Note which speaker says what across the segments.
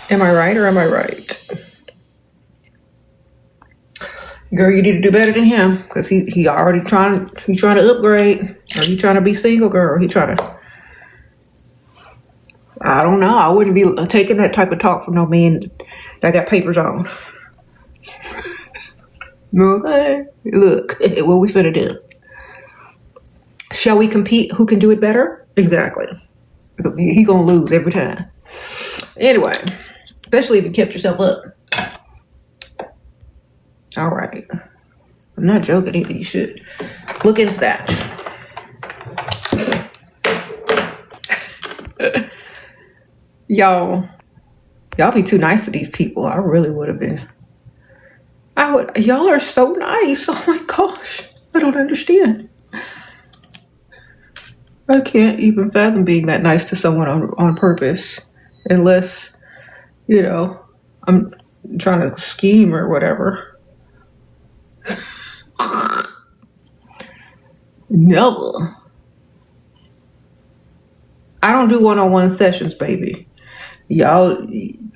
Speaker 1: Am I right or am I right? Girl, you need to do better than him because he already he's trying to upgrade. Or he trying to be single, girl. He trying to. I don't know. I wouldn't be taking that type of talk from no man that got papers on. Okay, look, what we finna do? Shall we compete? Who can do it better? Exactly, because he gonna lose every time. Anyway, especially if you kept yourself up. All right, I'm not joking either. You should look into that. Y'all be too nice to these people. I really would have been. Y'all are so nice. Oh my gosh. I don't understand. I can't even fathom being that nice to someone on purpose. Unless, I'm trying to scheme or whatever. Never. I don't do one-on-one sessions, baby. Y'all,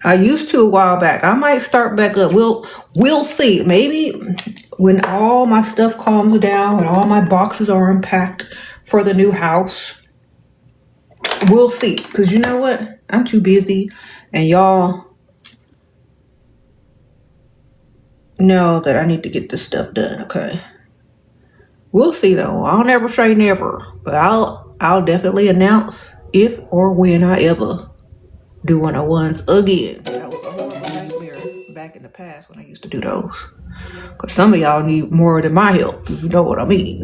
Speaker 1: I used to a while back. I might start back up. We'll see. Maybe when all my stuff calms down and all my boxes are unpacked for the new house, we'll see. Because you know what? I'm too busy, and y'all know that I need to get this stuff done. Okay. We'll see though. I'll never say never, but I'll definitely announce if or when I ever do one-on-ones again. That was a horrible nightmare back in the past when I used to do those. Because some of y'all need more than my help, if you know what I mean.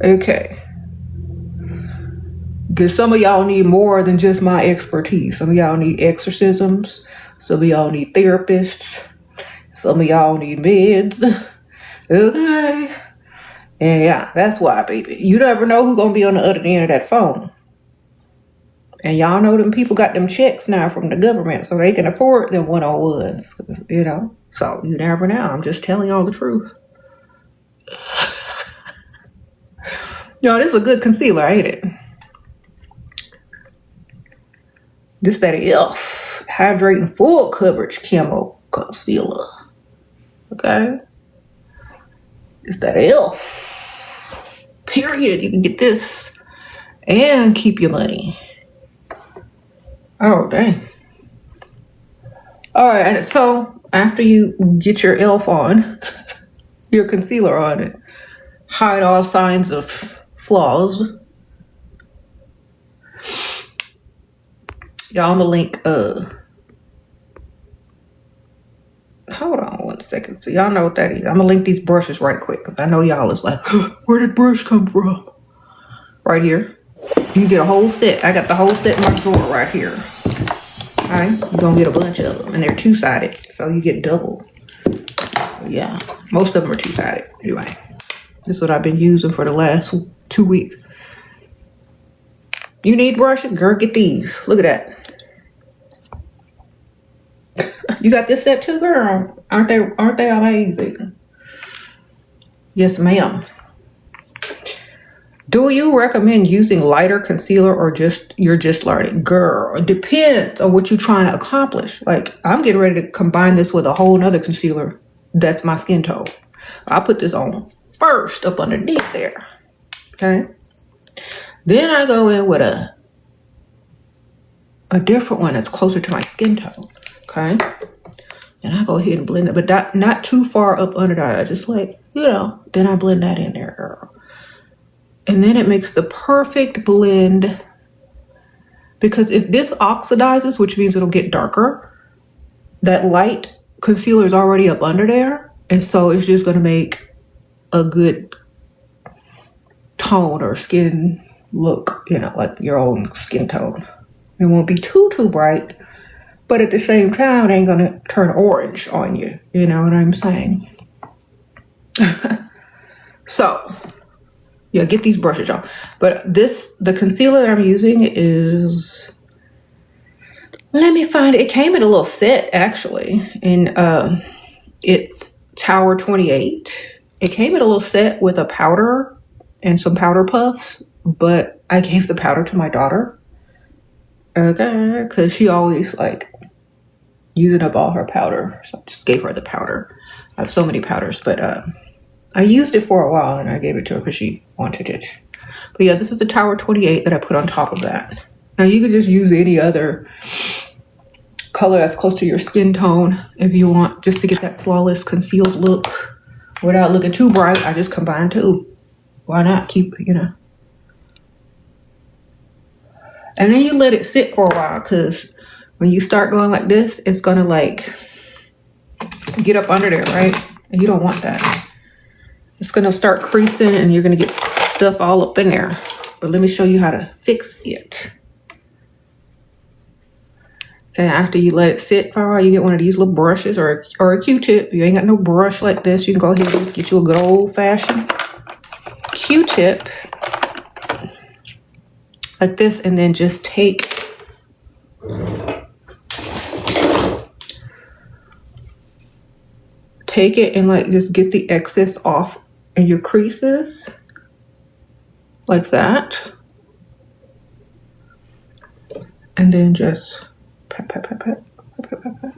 Speaker 1: Okay. Because some of y'all need more than just my expertise. Some of y'all need exorcisms. Some of y'all need therapists. Some of y'all need meds. Okay. And yeah, that's why, baby. You never know who's going to be on the other end of that phone. And y'all know them people got them checks now from the government so they can afford them one-on-ones, So you never know. I'm just telling y'all the truth. Y'all, this is a good concealer, ain't it? This that e.l.f. Hydrating Full Coverage Camo Concealer. Okay? It's that e.l.f. Period. You can get this and keep your money. Oh, dang. All right, and so after you get your e.l.f. on, your concealer on, and hide all signs of flaws, y'all, I'm gonna link, hold on one second. So y'all know what that is. I'm gonna link these brushes right quick, because I know y'all is like, where did brush come from? Right here. You get a whole set. I got the whole set in my drawer right here. Alright, you're gonna get a bunch of them, and they're two-sided, so you get double. Yeah, most of them are two-sided. Anyway, this is what I've been using for the last 2 weeks. You need brushes? Girl, get these. Look at that. You got this set too, girl? Aren't they amazing? Yes, ma'am. Do you recommend using lighter concealer or you're just learning? Girl, it depends on what you're trying to accomplish. Like, I'm getting ready to combine this with a whole nother concealer that's my skin tone. I put this on first up underneath there. Okay. Then I go in with a different one that's closer to my skin tone. Okay. And I go ahead and blend it, but not too far up under that. I just like, then I blend that in there, girl. And then it makes the perfect blend, because if this oxidizes, which means it'll get darker, that light concealer is already up under there. And so it's just going to make a good tone or skin look, like your own skin tone. It won't be too bright, but at the same time, it ain't going to turn orange on you. You know what I'm saying? So, yeah, get these brushes, y'all. But the concealer that I'm using is, let me find it. It came in a little set, actually. And it's Tower 28. It came in a little set with a powder and some powder puffs. But I gave the powder to my daughter. Okay, because she always like using up all her powder. So I just gave her the powder. I have so many powders, but I used it for a while and I gave it to her because she wanted it. But yeah, this is the Tower 28 that I put on top of that. Now you could just use any other color that's close to your skin tone if you want, just to get that flawless concealed look without looking too bright. I just combine two. Why not keep, and then you let it sit for a while, because when you start going like this, it's gonna like get up under there, right? And you don't want that. It's gonna start creasing and you're gonna get stuff all up in there. But let me show you how to fix it. Okay, after you let it sit for a while, you get one of these little brushes or a Q-tip. If you ain't got no brush like this, you can go ahead and get you a good old-fashioned Q-tip like this, and then just take it and like just get the excess off in your creases like that, and then just pat, pat, pat, pat, pat, pat, pat, pat.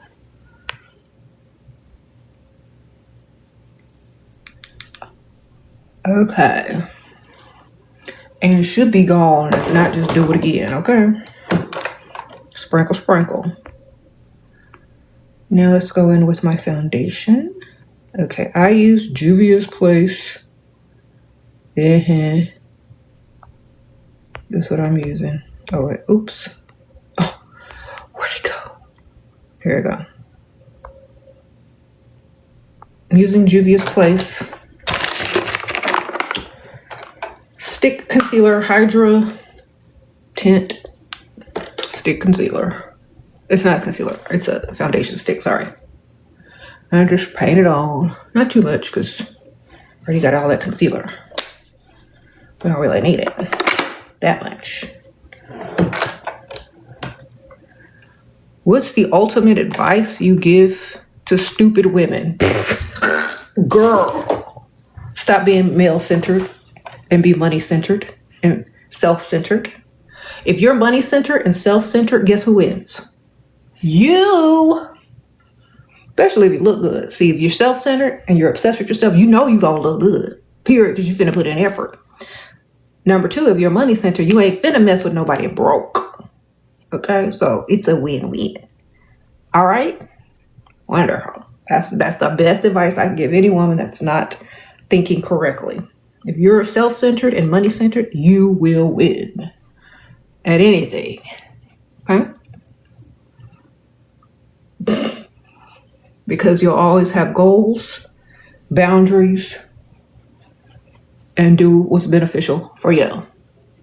Speaker 1: Okay, and it should be gone. If not, just do it again. Okay, sprinkle, sprinkle. Now let's go in with my foundation. Okay, I use Juvia's Place. That's what I'm using. Oh wait, oops. Oh, where'd it go? Here we go. I'm using Juvia's Place Stick Concealer Hydra Tint Stick Concealer. It's not concealer, it's a foundation stick, sorry. I just paint it on. Not too much, because I already got all that concealer. But I don't really need it that much. What's the ultimate advice you give to stupid women? Girl, stop being male-centered and be money-centered and self-centered. If you're money-centered and self-centered, guess who wins? You. Especially if you look good. See, if you're self-centered and you're obsessed with yourself, you know you're going to look good. Period, because you're finna put in effort. Number two, if you're money-centered, you ain't finna mess with nobody broke. Okay? So it's a win-win. All right? Wonderful. That's the best advice I can give any woman that's not thinking correctly. If you're self-centered and money-centered, you will win at anything. Okay? Because you'll always have goals, boundaries, and do what's beneficial for you.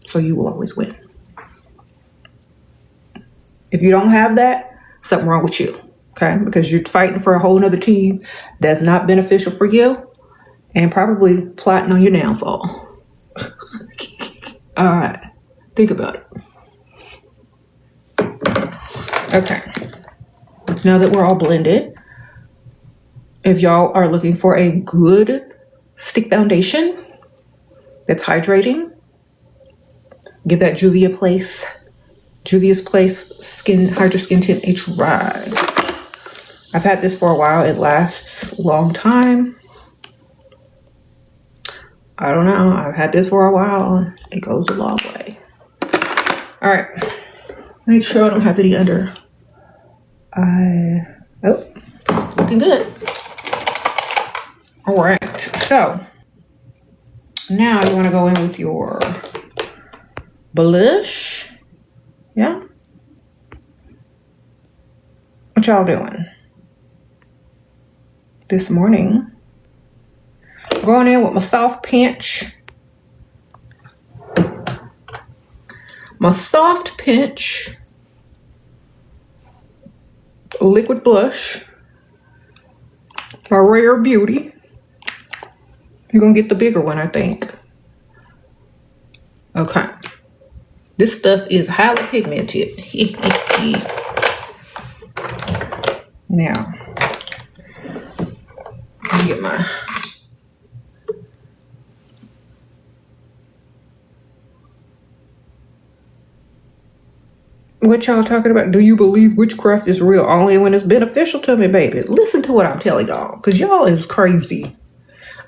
Speaker 1: So you will always win. If you don't have that, something wrong with you. Okay? Because you're fighting for a whole nother team that's not beneficial for you and probably plotting on your downfall. All right. Think about it. Okay. Now that we're all blended, if y'all are looking for a good stick foundation that's hydrating, give that Juvia's Place Hydra Skin Tint a try. I've had this for a while. It lasts a long time. I don't know. I've had this for a while. It goes a long way. All right. Make sure I don't have any under. Looking good. All right. So now you want to go in with your blush. Yeah. What y'all doing this morning? Going in with my soft pinch. My soft pinch liquid blush by Rare Beauty. You're gonna get the bigger one, I think. Okay. This stuff is highly pigmented. Now, let me get my What y'all talking about? Do you believe witchcraft is real? Only when it's beneficial to me, baby. Listen to what I'm telling y'all, because y'all is crazy.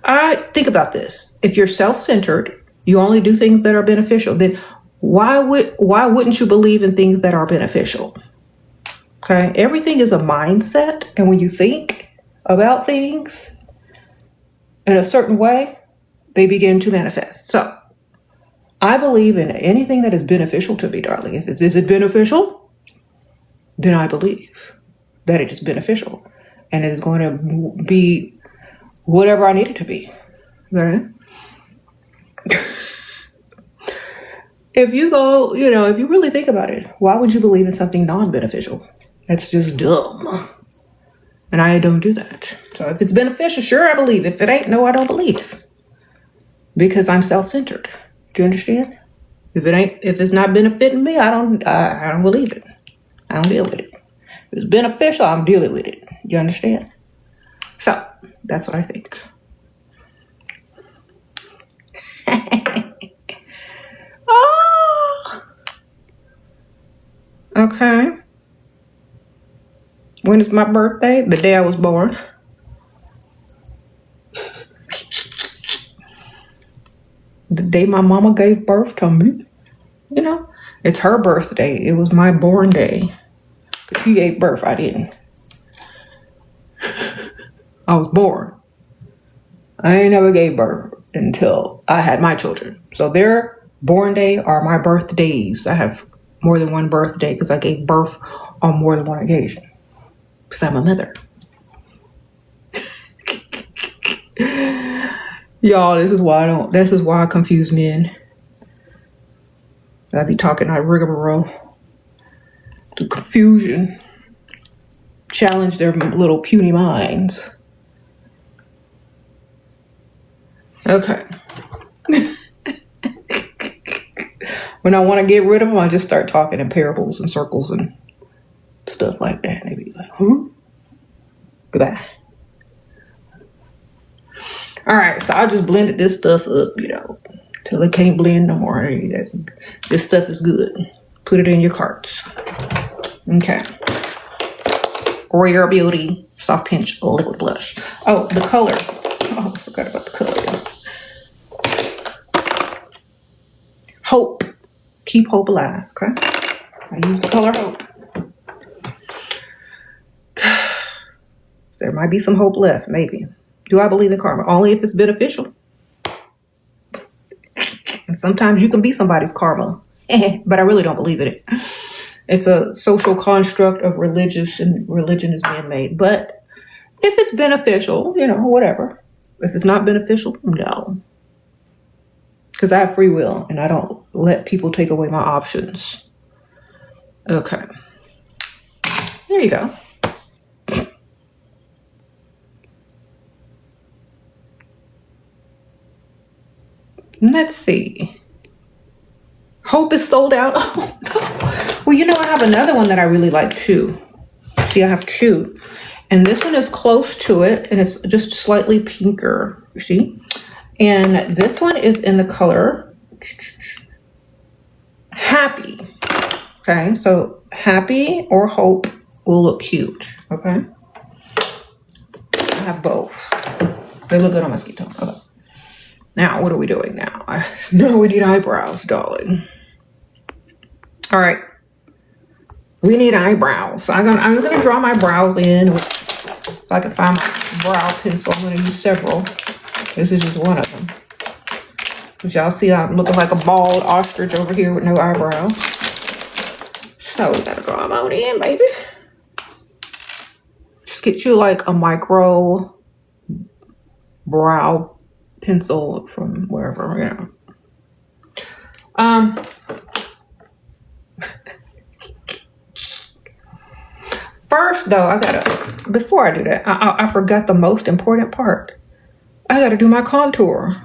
Speaker 1: I think about this. If you're self-centered, you only do things that are beneficial, then why wouldn't you believe in things that are beneficial? Okay? Everything is a mindset, and when you think about things in a certain way, they begin to manifest. So, I believe in anything that is beneficial to me, darling. Is it beneficial? Then I believe that it is beneficial, and it is going to be whatever I need it to be. Okay? If you go, if you really think about it, why would you believe in something non-beneficial? That's just dumb. And I don't do that. So if it's beneficial, sure, I believe. If it ain't, no, I don't believe. Because I'm self-centered. Do you understand? If it's not benefiting me, I don't believe it. I don't deal with it. If it's beneficial, I'm dealing with it. You understand? So that's what I think. Oh. Okay. When is my birthday? The day I was born. The day my mama gave birth to me. It's her birthday. It was my born day. But she gave birth. I didn't. I was born. I ain't never gave birth until I had my children. So their born day are my birthdays. I have more than one birthday because I gave birth on more than one occasion. Because I'm a mother. Y'all, this is why I confuse men. I be talking like rigmarole. The confusion. Challenge their little puny minds. Okay. When I want to get rid of them, I just start talking in parables and circles and stuff like that. And they be like, huh? Goodbye. All right, so I just blended this stuff up, till it can't blend no more. This stuff is good. Put it in your carts. Okay. Rare Beauty Soft Pinch Liquid Blush. Oh, the color. Oh, I forgot about the color. Hope. Keep hope alive, okay? I use the color Hope. There might be some hope left, maybe. Do I believe in karma? Only if it's beneficial. And sometimes you can be somebody's karma. But I really don't believe in it. It's a social construct of religion is man-made. But if it's beneficial, whatever. If it's not beneficial, no. Because I have free will and I don't let people take away my options. Okay. There you go. Let's see. Hope is sold out. Oh, no. Well, I have another one that I really like too. See, I have two. And this one is close to it and it's just slightly pinker. You see? And this one is in the color Happy. Okay, so Happy or Hope will look cute. Okay. I have both. They look good on my skin tone. Okay. Now, what are we doing now? No, we need eyebrows, darling. All right. We need eyebrows. I'm gonna draw my brows in. If I can find my brow pencil, I'm gonna use several. This is just one of them. As y'all see, I'm looking like a bald ostrich over here with no eyebrows. So we gotta draw them on in, baby. Just get you like a micro brow pencil from wherever, First, though, before I do that, I forgot the most important part. I gotta do my contour.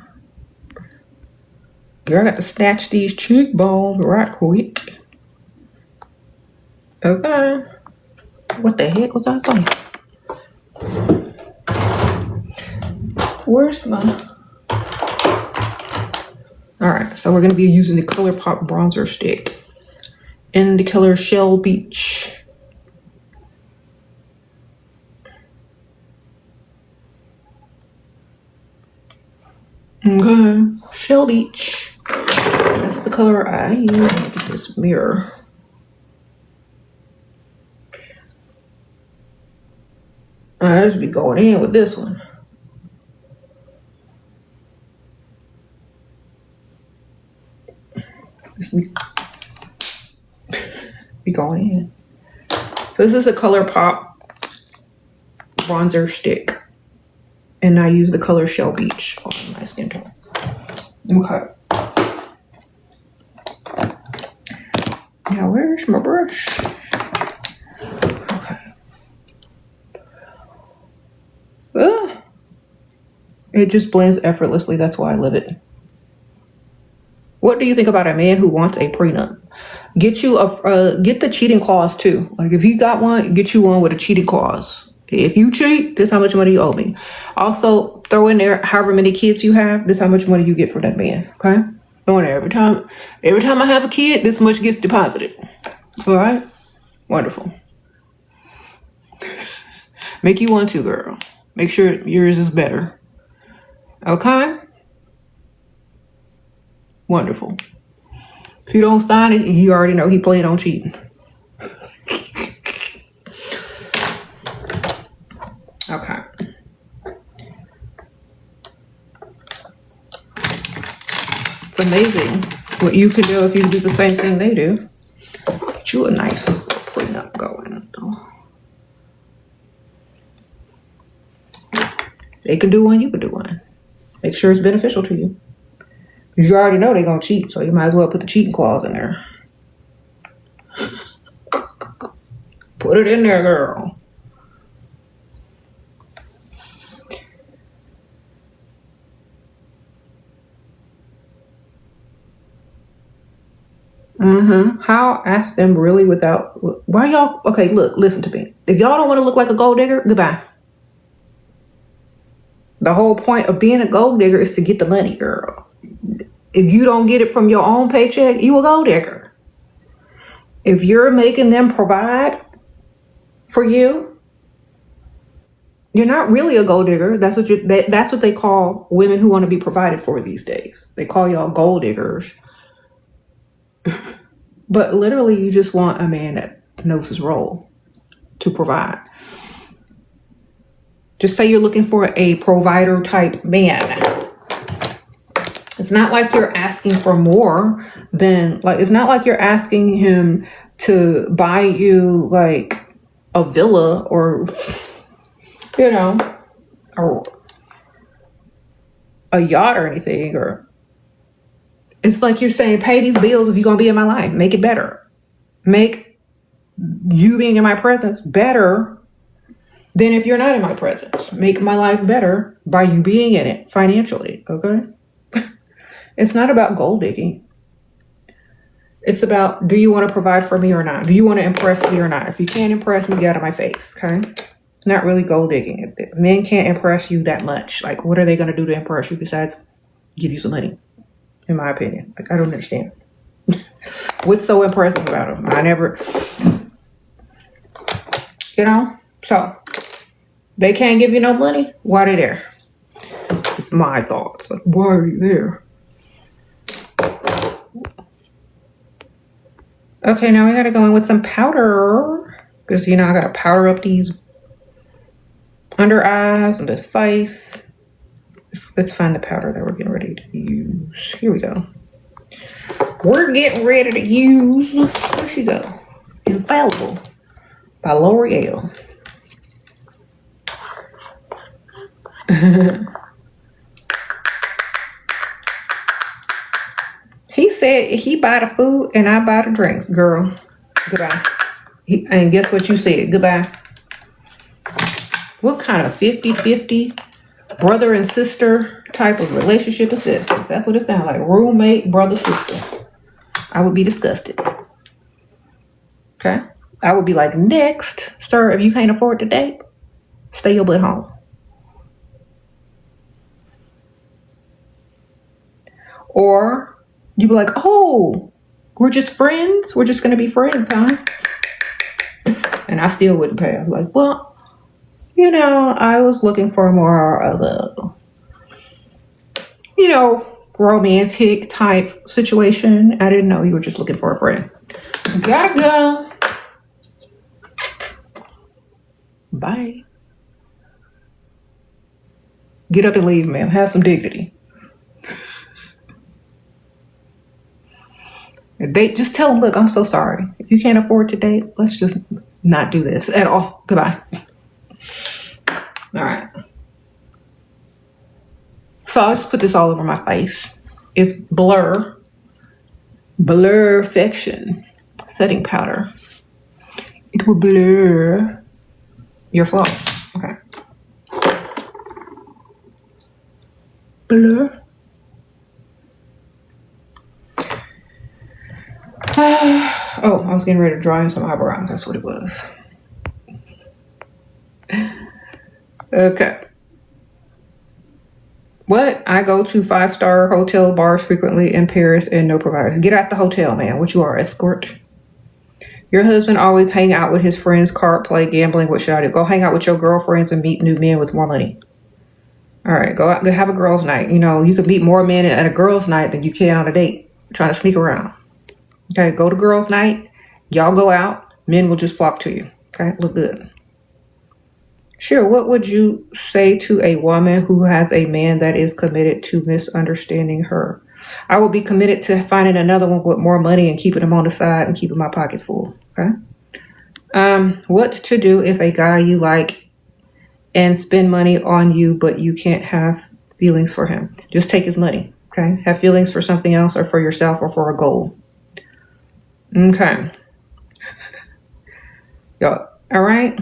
Speaker 1: Girl, I got to snatch these cheekbones right quick. Okay. What the heck was I thinking? Where's my... Alright, so we're going to be using the ColourPop bronzer stick. in the color Shell Beach. Okay, Shell Beach. That's the color I use. This mirror. I just be going in with this one. Just be going in. This is a ColourPop bronzer stick, and I use the color Shell Beach on my skin tone. Okay. Now where's my brush? Okay. It just blends effortlessly. That's why I love it. What do you think about a man who wants a prenup? Get the cheating clause too. Like if you got one, get you one with a cheating clause. If you cheat, this is how much money you owe me. Also, throw in there however many kids you have. This is how much money you get from that man. Okay, throw in there every time I have a kid, this much gets deposited. All right, wonderful. Make you one too, girl. Make sure yours is better. Okay, wonderful. If you don't sign it, you already know he planned on cheating. Okay. It's amazing what you can do if you do the same thing they do. Get you a nice prenup going. They can do one, you can do one. Make sure it's beneficial to you. You already know they're gonna cheat, so you might as well put the cheating clause in there. Put it in there, girl. How ask them really without why y'all okay, look, listen to me. If y'all don't want to look like a gold digger, goodbye. The whole point of being a gold digger is to get the money, girl. If you don't get it from your own paycheck, you a gold digger. If you're making them provide for you, you're not really a gold digger. That's what they call women who want to be provided for these days. They call y'all gold diggers. But literally, you just want a man that knows his role to provide. Just say you're looking for a provider type man. It's not like you're asking for more than, like, it's not like you're asking him to buy you like a villa or, you know, or a yacht or anything. Or it's like you're saying, pay these bills if you're going to be in my life. Make it better. Make you being in my presence better than if you're not in my presence. Make my life better by you being in it financially, okay? It's not about gold digging. It's about, do you want to provide for me or not? Do you want to impress me or not? If you can't impress me, get out of my face, okay? It's not really gold digging. If men can't impress you that much, like, what are they going to do to impress you besides give you some money? In my opinion. Like, I don't understand. What's so impressive about them? I never, you know? So, they can't give you no money? Why they there? It's my thoughts. Like, why are you there? Okay, now we gotta go in with some powder. Because, you know, I gotta powder up these under eyes and this face. Let's find the powder that we're getting ready to use. Here we go. We're getting ready to use, where she go? Infallible by L'Oreal. He said he buy the food and I buy the drinks. Girl, goodbye. And guess what you said? Goodbye. What kind of 50-50 brother and sister type of relationship is this? That's what it sounds like. Roommate, brother, sister. I would be disgusted. Okay? I would be like, next, sir, if you can't afford to date, stay your butt home. Or you'd be like, oh, We're just friends. We're just going to be friends, huh? And I still wouldn't pay. I'm like, well, I was looking for more of a, romantic type situation. I didn't know you were just looking for a friend. Gotta go. Bye. Get up and leave, ma'am. Have some dignity. They just tell them, look, I'm so sorry. If you can't afford to date, let's just not do this at all. Goodbye. All right. So I'll just put this all over my face. It's Blurfection setting powder. It will blur your flaws. Okay. Blur. Oh, I was getting ready to dry in some eyebrows. That's what it was. Okay. What? I go to 5-star hotel bars frequently in Paris and no providers. Get out the hotel, man. What you are, escort? Your husband always hang out with his friends, card play, gambling. What should I do? Go hang out with your girlfriends and meet new men with more money. All right, go out and have a girls' night. You can meet more men at a girls' night than you can on a date. Trying to sneak around. Okay, go to girls' night. Y'all go out. Men will just flock to you. Okay, look good. Sure, what would you say to a woman who has a man that is committed to misunderstanding her? I will be committed to finding another one with more money and keeping him on the side and keeping my pockets full. Okay. What to do if a guy you like and spend money on you, but you can't have feelings for him? Just take his money. Okay. Have feelings for something else or for yourself or for a goal. Okay. Y'all, all right.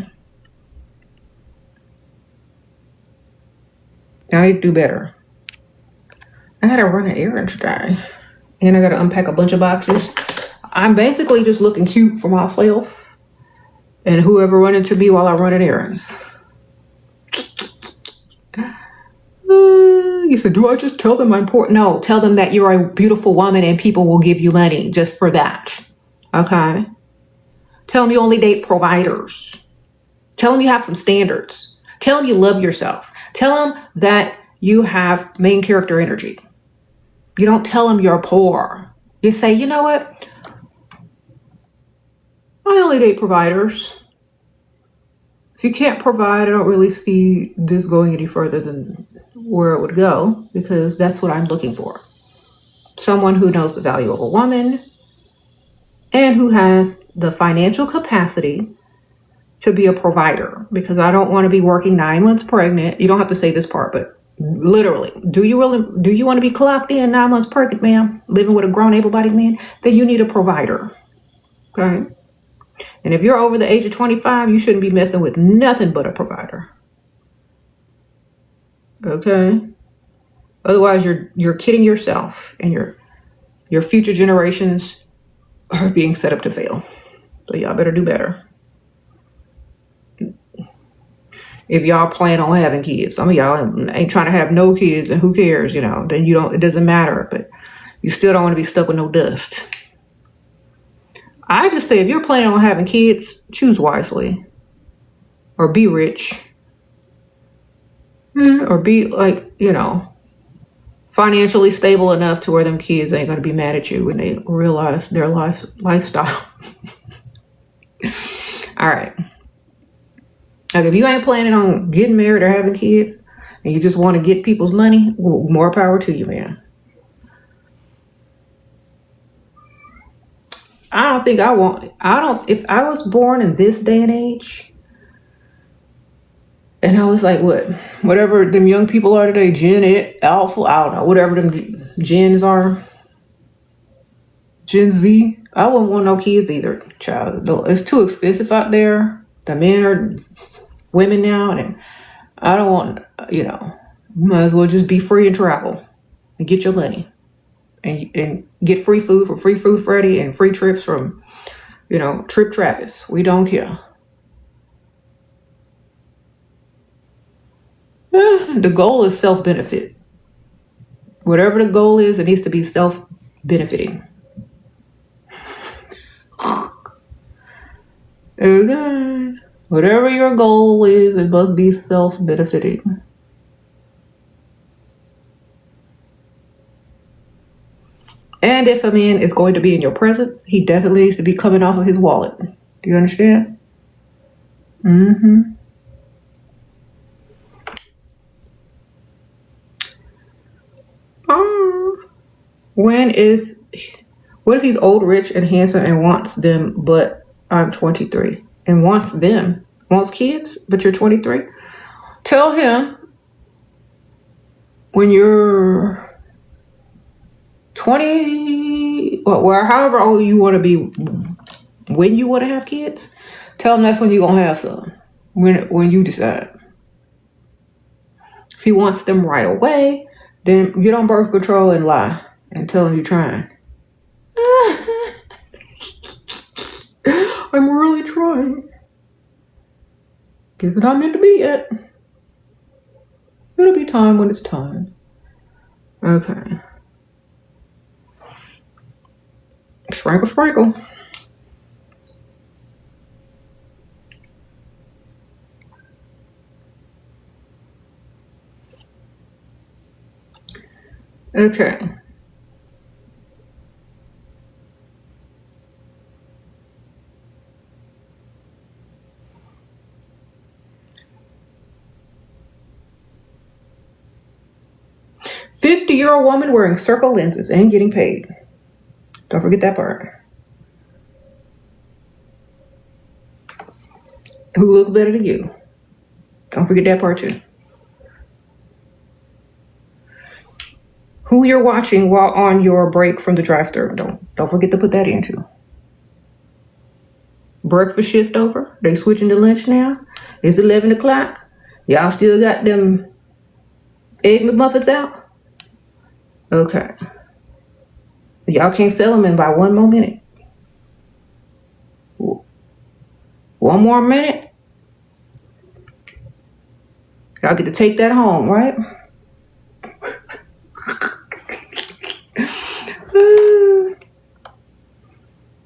Speaker 1: I need to do better. I had to run an errand today. And I got to unpack a bunch of boxes. I'm basically just looking cute for myself and whoever run into me while I run errands. You said, do I just tell them I'm poor? No, tell them that you're a beautiful woman and people will give you money just for that. Okay? Tell them you only date providers. Tell them you have some standards. Tell them you love yourself. Tell them that you have main character energy. You don't tell them you're poor. You say, you know what? I only date providers. If you can't provide, I don't really see this going any further than where it would go, because that's what I'm looking for. Someone who knows the value of a woman and who has the financial capacity to be a provider, because I don't want to be working 9 months pregnant. You don't have to say this part, but literally, do you want to be clocked in 9 months pregnant, ma'am, living with a grown able-bodied man? Then you need a provider. Okay. And if you're over the age of 25, you shouldn't be messing with nothing but a provider. Okay. Otherwise, you're kidding yourself, and your future generations are being set up to fail. So y'all better do better. If y'all plan on having kids, some of y'all ain't trying to have no kids, and who cares, then it doesn't matter, but you still don't want to be stuck with no dust. I just say, if you're planning on having kids, choose wisely, or be rich, or be financially stable enough to where them kids ain't going to be mad at you when they realize their lifestyle. All right. Like, if you ain't planning on getting married or having kids and you just want to get people's money, well, more power to you, man. If I was born in this day and age and I was like, whatever them young people are today, Gen Alpha, I don't know, whatever them gens are, Gen Z, I wouldn't want no kids either, child. It's too expensive out there. The men are women now, and I don't want, you might as well just be free and travel and get your money and get free food from Free Food Freddy and free trips from, Trip Travis. We don't care. The goal is self-benefit. Whatever the goal is, it needs to be self-benefiting. Okay. Whatever your goal is, it must be self-benefiting. And if a man is going to be in your presence, he definitely needs to be coming off of his wallet. Do you understand? Mm-hmm. What if he's old, rich, and handsome and wants them, but I'm 23? And wants kids, but you're 23? Tell him when you're 20, or however old you want to be, when you want to have kids, tell him that's when you're going to have some. When you decide. If he wants them right away, then get on birth control and lie and tell him you're trying. I'm really trying. Guess it not meant to be yet. It'll be time when it's time. Okay. Sprinkle, sprinkle. Okay. "50-year-old woman wearing circle lenses and getting paid." Don't forget that part. Who looks better than you? Don't forget that part too. Who you're watching while on your break from the drive-thru. Don't forget to put that in too. Breakfast shift over. They switching to lunch now. It's 11 o'clock. Y'all still got them Egg McMuffins out? Okay. Y'all can't sell them in by one more minute. One more minute. Y'all get to take that home, right?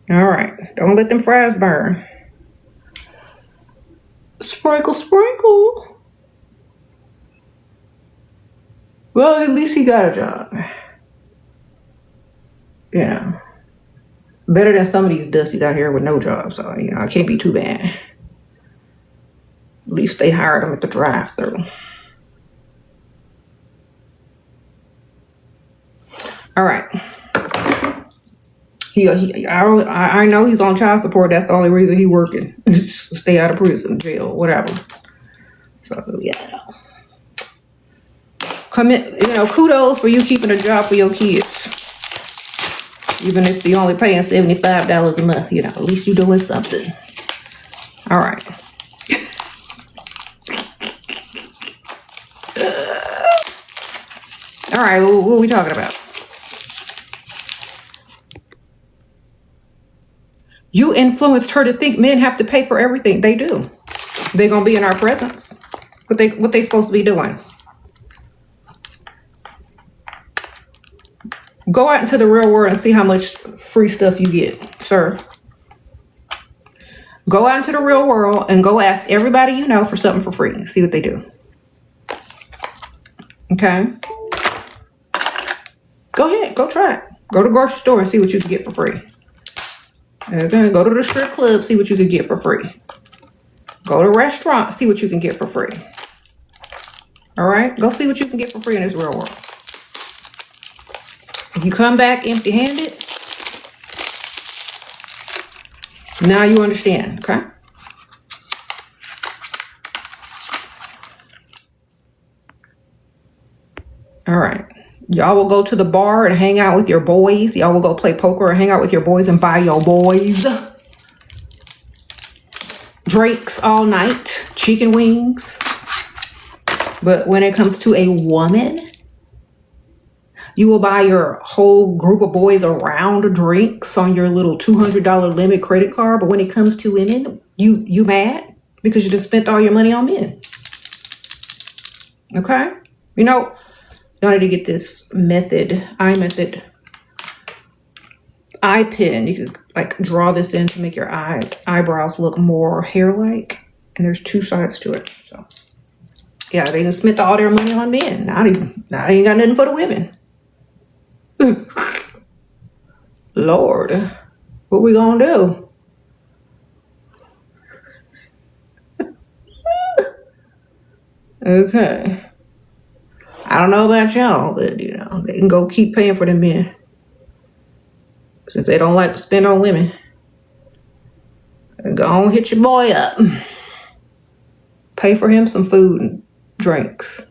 Speaker 1: All right. Don't let them fries burn. Sprinkle, sprinkle. Well, at least he got a job. Yeah. Better than some of these dusties out here with no job. So, it can't be too bad. At least they hired him at the drive-thru. All right. I know he's on child support. That's the only reason he working. Stay out of prison, jail, whatever. So, yeah. Kudos for you keeping a job for your kids. Even if you're only paying $75 a month, at least you're doing something. All right. All right, what are we talking about? You influenced her to think men have to pay for everything. They do. They're going to be in our presence. What they supposed to be doing? Go out into the real world and see how much free stuff you get, sir. Go out into the real world and go ask everybody you know for something for free. See what they do. Okay? Go ahead. Go try it. Go to the grocery store and see what you can get for free. Okay? Go to the strip club, see what you can get for free. Go to a restaurant, see what you can get for free. All right? Go see what you can get for free in this real world. If you come back empty-handed, now you understand, okay? All right. Y'all will go to the bar and hang out with your boys. Y'all will go play poker and hang out with your boys and buy your boys drinks all night, chicken wings. But when it comes to a woman, you will buy your whole group of boys a round of drinks on your little $200 limit credit card. But when it comes to women, you mad because you just spent all your money on men. Okay? Y'all need to get this method, eye method, eye pen. You can like draw this in to make your eyebrows look more hair-like. And there's two sides to it. So yeah, they just spent all their money on men. Now they ain't got nothing for the women. Lord, what we gonna do? Okay. I don't know about y'all, but you know, they can go keep paying for them men. Since they don't like to spend on women. Go on, hit your boy up. Pay for him some food and drinks.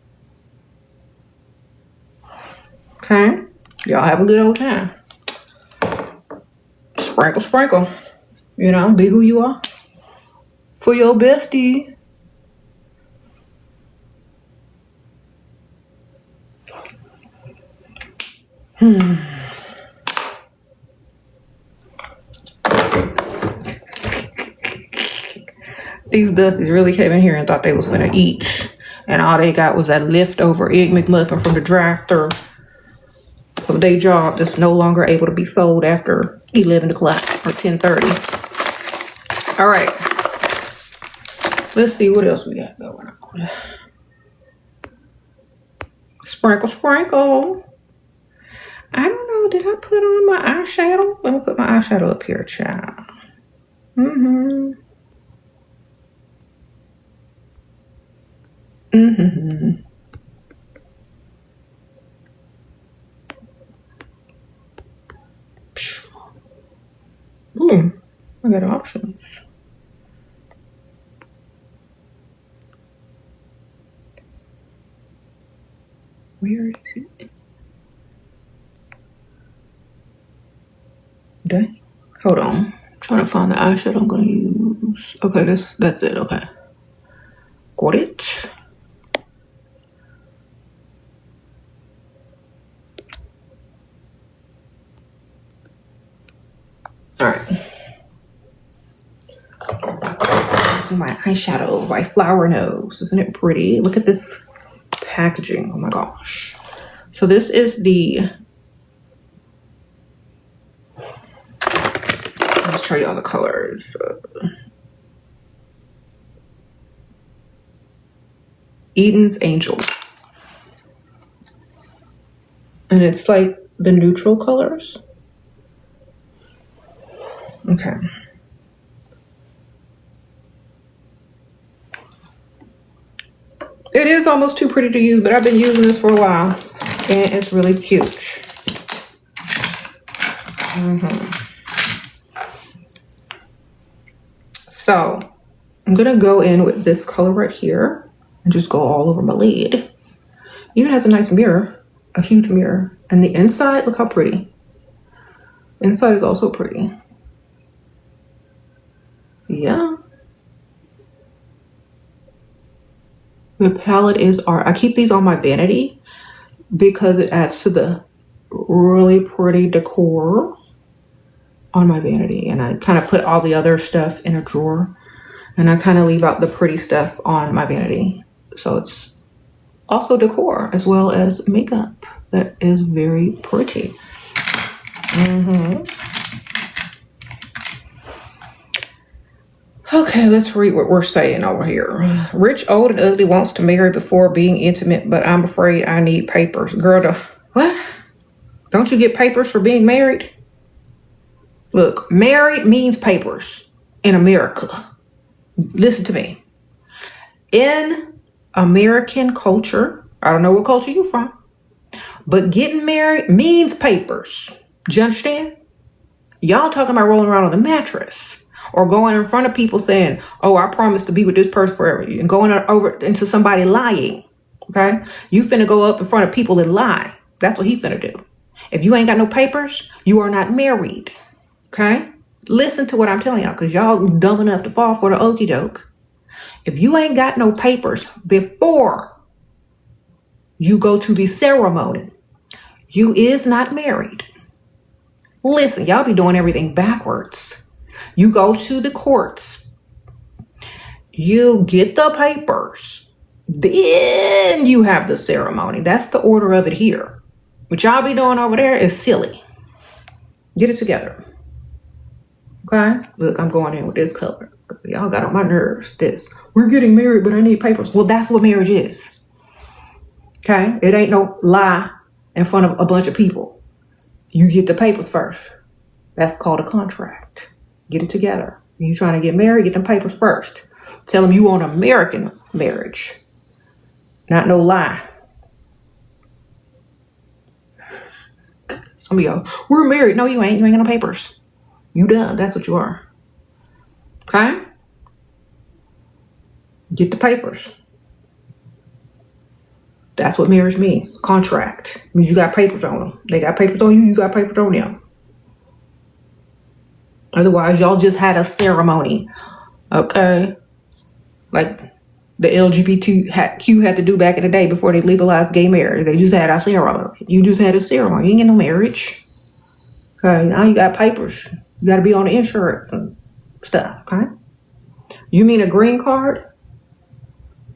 Speaker 1: Okay? Y'all have a good old time. Sprinkle, sprinkle. You know, be who you are. For your bestie. These dusties really came in here and thought they was gonna eat. And all they got was that leftover Egg McMuffin from the drive-thru of their job that's no longer able to be sold after 11 o'clock or 10:30. All right. Let's see what else we got going on. Sprinkle, sprinkle. I don't know. Did I put on my eyeshadow? Let me put my eyeshadow up here, child. I got options. Where is it? Dang. Hold on. I'm trying to find the eyeshadow I'm gonna use. Okay, that's it. Okay. Got it. All right. This is my eyeshadow by Flower Nose. Isn't it pretty? Look at this packaging. Oh my gosh. So this is the... Let's show you all the colors. Eden's Angel. And it's like the neutral colors. Okay. It is almost too pretty to use, but I've been using this for a while. And it's really cute. So I'm gonna go in with this color right here and just go all over my lid. Even has a nice mirror, a huge mirror. And the inside, look how pretty. Inside is also pretty. Yeah. The palette is art. I keep these on my vanity because it adds to the really pretty decor on my vanity. And I kind of put all the other stuff in a drawer. And I kind of leave out the pretty stuff on my vanity. So it's also decor as well as makeup. That is very pretty. Okay, let's read what we're saying over here. Rich, old, and ugly wants to marry before being intimate, but I'm afraid I need papers. Girl, what? Don't you get papers for being married? Look, married means papers in America. Listen to me. In American culture, I don't know what culture you're from, but getting married means papers. Do you understand? Y'all talking about rolling around on the mattress or going in front of people saying, oh, I promise to be with this person forever, and going over into somebody lying. Okay? You finna go up in front of people and lie. That's what he finna do. If you ain't got no papers, you are not married. Okay? Listen to what I'm telling y'all, because y'all dumb enough to fall for the okie doke. If you ain't got no papers before you go to the ceremony, you is not married. Listen, y'all be doing everything backwards. You go to the courts. You get the papers. Then you have the ceremony. That's the order of it here. What y'all be doing over there is silly. Get it together. Okay? Look, I'm going in with this color. Y'all got on my nerves. This. We're getting married, but I need papers. Well, that's what marriage is. Okay? It ain't no lie in front of a bunch of people. You get the papers first. That's called a contract. Get it together. You trying to get married, get them papers first. Tell them you want American marriage. Not no lie. Some of y'all, we're married. No, you ain't. You ain't got no papers. You done. That's what you are. Okay? Get the papers. That's what marriage means. Contract. It means you got papers on them. They got papers on you. You got papers on them. Otherwise, y'all just had a ceremony. Okay? Like the LGBTQ had to do back in the day before they legalized gay marriage. They just had a ceremony. You just had a ceremony. You ain't get no marriage. Okay? Now you got papers. You got to be on the insurance and stuff. Okay? You mean a green card?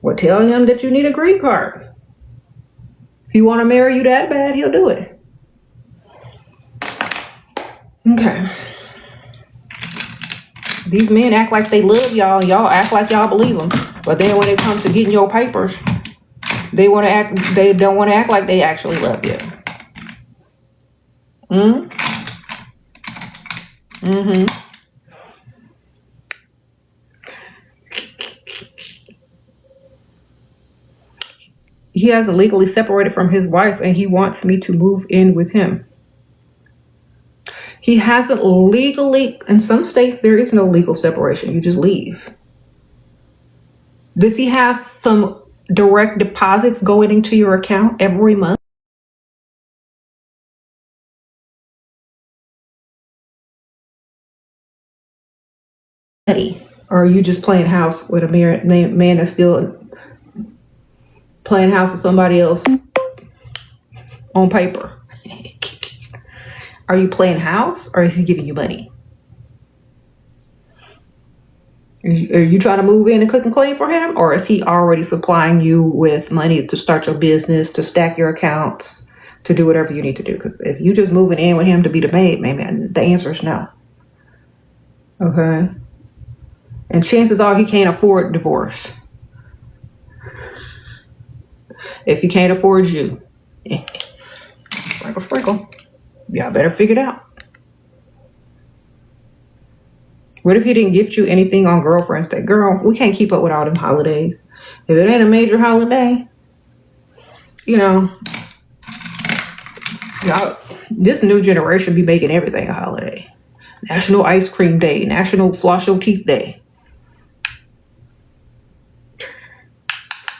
Speaker 1: Well, tell him that you need a green card. If you want to marry you that bad, he'll do it. Okay. These men act like they love y'all. Y'all act like y'all believe them. But then when it comes to getting your papers, they don't want to act like they actually love you. He has illegally separated from his wife and he wants me to move in with him. He hasn't legally, in some states, there is no legal separation. You just leave. Does he have some direct deposits going into your account every month? Or are you just playing house with a man that's still playing house with somebody else on paper? Are you playing house or is he giving you money? Are you trying to move in and cook and clean for him? Or is he already supplying you with money to start your business, to stack your accounts, to do whatever you need to do? Because if you just moving in with him to be the maid, man, the answer is no. Okay? And chances are he can't afford divorce. If he can't afford you, sprinkle. Y'all better figure it out. What if he didn't gift you anything on Girlfriend's Day? Girl, we can't keep up with all them holidays. If it ain't a major holiday, y'all, this new generation be making everything a holiday. National Ice Cream Day, National Floss Your Teeth Day.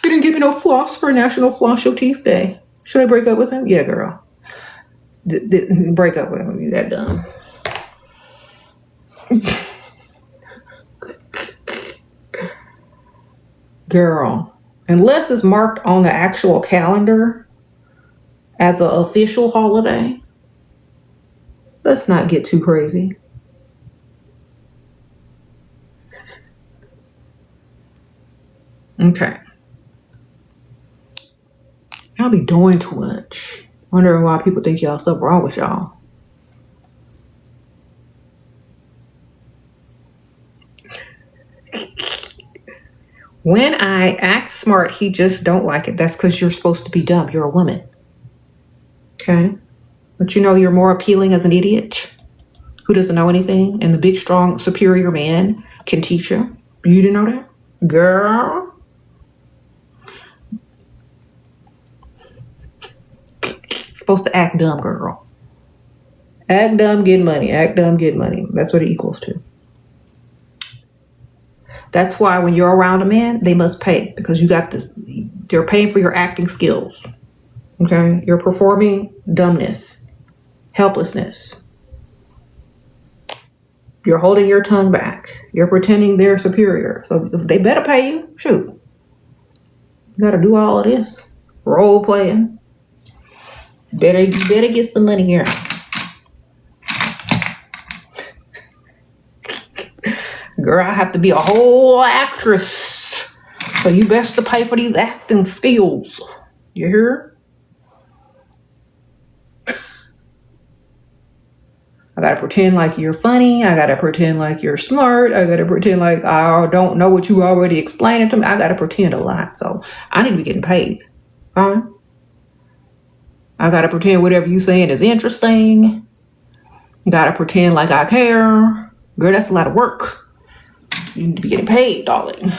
Speaker 1: You didn't give me no floss for National Floss Your Teeth Day. Should I break up with him? Yeah, girl. Break up with him. You that dumb. Girl, unless it's marked on the actual calendar as an official holiday, let's not get too crazy. Okay. Y'all be doing too much. Wondering why people think y'all stuff wrong with y'all. When I act smart, he just don't like it. That's because you're supposed to be dumb. You're a woman. Okay? But you're more appealing as an idiot who doesn't know anything, and the big, strong, superior man can teach you. You didn't know that? Girl. Supposed to act dumb, girl. Act dumb, get money. Act dumb, get money. That's what it equals to. That's why when you're around a man, they must pay because you got this. They're paying for your acting skills. Okay? You're performing dumbness, helplessness. You're holding your tongue back. You're pretending they're superior. So they better pay you. Shoot. You got to do all of this. Role playing. You better get some money here. Girl, I have to be a whole actress. So you best to pay for these acting skills. You hear? I gotta pretend like you're funny. I gotta pretend like you're smart. I gotta pretend like I don't know what you already explained to me. I gotta pretend a lot. So I need to be getting paid. Fine. I gotta pretend whatever you saying is interesting. Gotta pretend like I care. Girl, that's a lot of work. You need to be getting paid, darling.